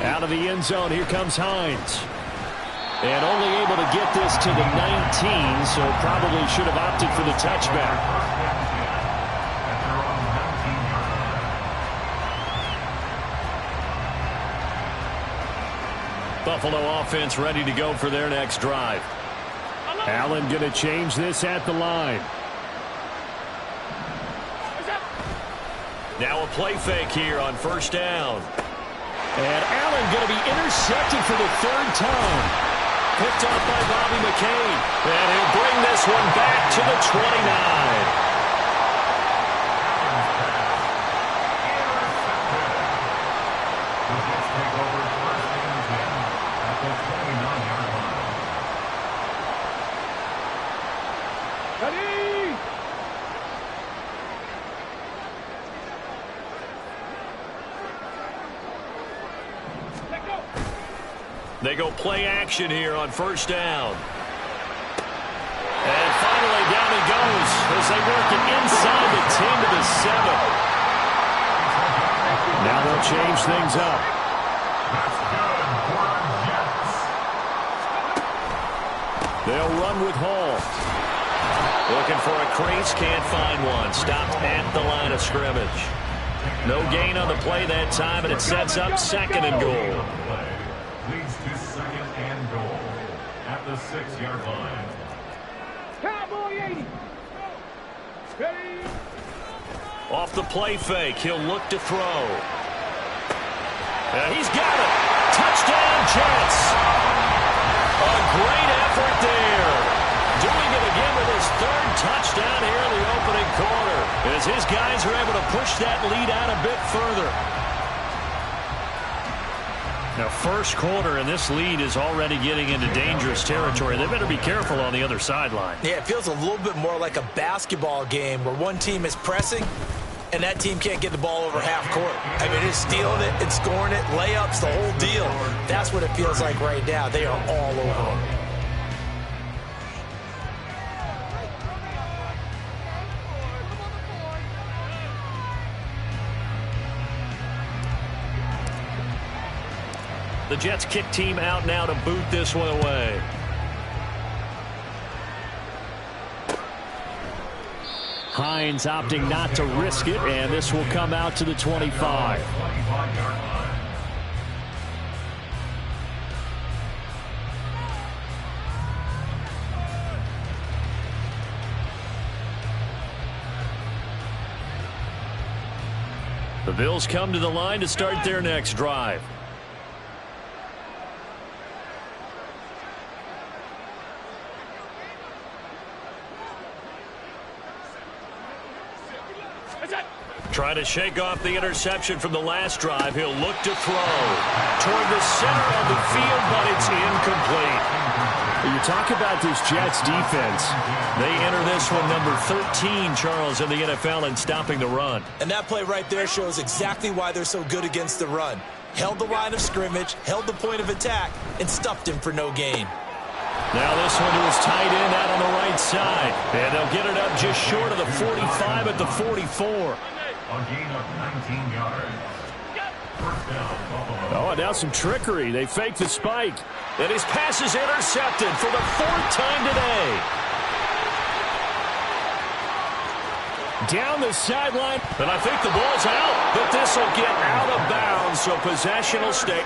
Out of the end zone, here comes Hines. And only able to get this to the 19, so probably should have opted for the touchback. Buffalo offense ready to go for their next drive. Allen going to change this at the line. Now a play fake here on first down. And Allen going to be intercepted for the 3rd time. Picked up by Bobby McCain. And he'll bring this one back to the 29. They go play action here on first down. And finally down he goes as they work it inside the 10 to the 7. Now they'll change things up. They'll run with Hall. Looking for a crease, can't find one. Stopped at the line of scrimmage. No gain on the play that time, and it sets up 2nd and goal. Leads to 2nd and goal at the 6-yard line. Cowboy 80. Ready. Off the play fake, he'll look to throw. And he's got it. Touchdown, Jets. A great effort there. Doing it again with his 3rd touchdown here in the opening quarter. As his guys are able to push that lead out a bit further. Now, first quarter, and this lead is already getting into dangerous territory. They better be careful on the other sideline. Yeah, it feels a little bit more like a basketball game where one team is pressing and that team can't get the ball over half court. I mean, it's stealing it, it's scoring it, layups, the whole deal. That's what it feels like right now. They are all over them. The Jets kick team out now to boot this one away. Hines opting not to risk it, and this will come out to the 25. The Bills come to the line to start their next drive. Try to shake off the interception from the last drive. He'll look to throw toward the center of the field, but it's incomplete. You talk about this Jets defense. They enter this one number 13, Charles, in the NFL in stopping the run. And that play right there shows exactly why they're so good against the run. Held the line of scrimmage, held the point of attack, and stuffed him for no gain. Now this one to his tight end out on the right side. And they'll get it up just short of the 45 at the 44. A gain of 19 yards. First down, Buffalo. Oh, and now some trickery. They fake the spike. And his pass is intercepted for the 4th time today. Down the sideline. And I think the ball's out. But this will get out of bounds, so possession will stay.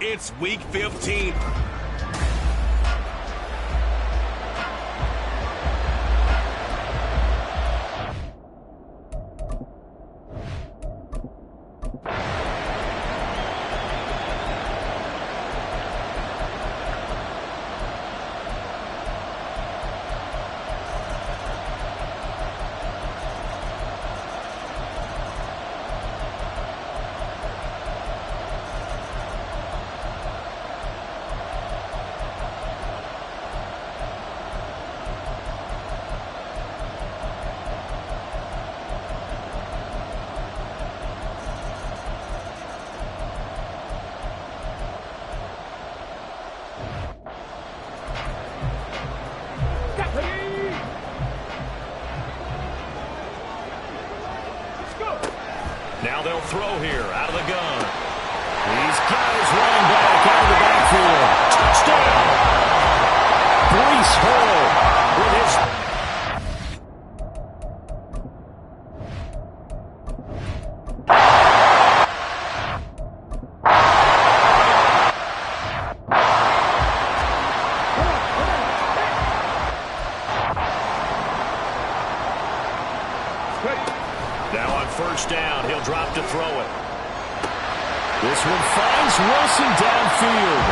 It's week 15. Now they'll throw here out of the gun. He's got his running back out of the backfield. Touchdown! Breece Hall with his... Now on first down, he'll drop to throw it. This one finds Wilson downfield.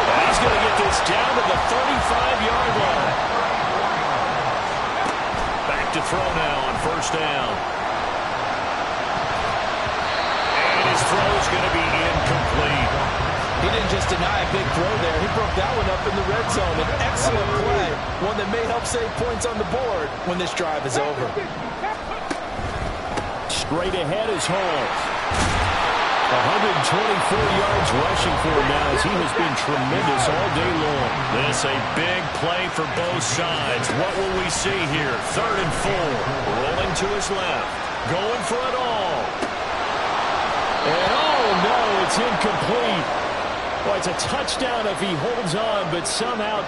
And he's going to get this down to the 35-yard line. Back to throw now on first down. And his throw is going to be incomplete. He didn't just deny a big throw there. He broke that one up in the red zone. An excellent play. One that may help save points on the board when this drive is over. Straight ahead is Hall. 124 yards rushing for him now as he has been tremendous all day long. This a big play for both sides. What will we see here? 3rd and 4. Rolling to his left. Going for it all. And oh no, it's incomplete. Well, it's a touchdown if he holds on, but somehow...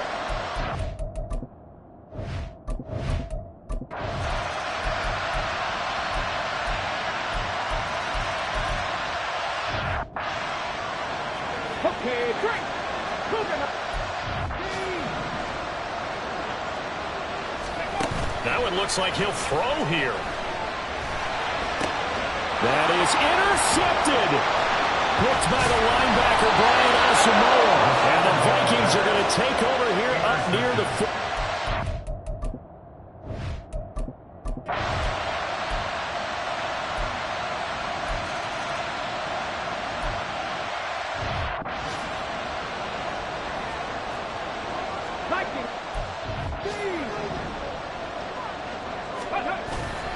Okay, great. That one looks like he'll throw here. That is intercepted. Picked by the linebacker, Brian Asamoah. And the Vikings are going to take over here up near the...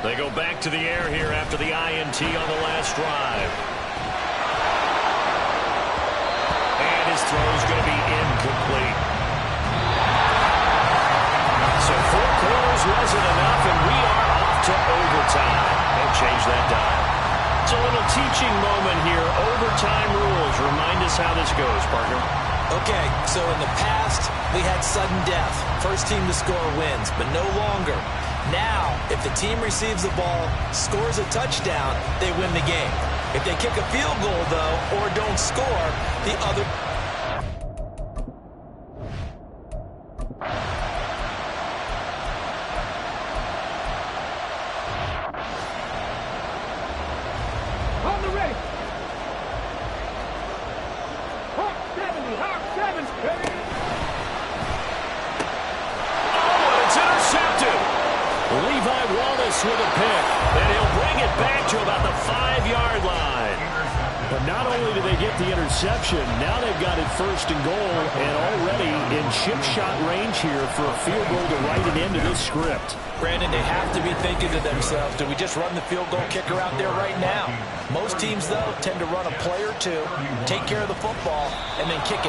They go back to the air here after the INT on the last drive. And his throw's going to be incomplete. So 4 quarters wasn't enough, and we are off to overtime. Don't change that dial. It's a little teaching moment here. Overtime rules. Remind us how this goes, partner. Okay, so in the past, we had sudden death. First team to score wins, but no longer. Now, if the team receives the ball, scores a touchdown, they win the game. If they kick a field goal, though, or don't score, the other... On the ready. Hawk 70, Hawk 7, ready. Oh, it's intercepted. Levi Wallace with a pick, and he'll bring it back to about the 5-yard line. But not only do they get the interception, now they've got it first and goal, and already in chip shot range here for a field goal to write it into this script. Brandon, they have to be thinking to themselves, do we just run the field goal kicker out there right now? Most teams, though, tend to run a play or two, take care of the football, and then kick it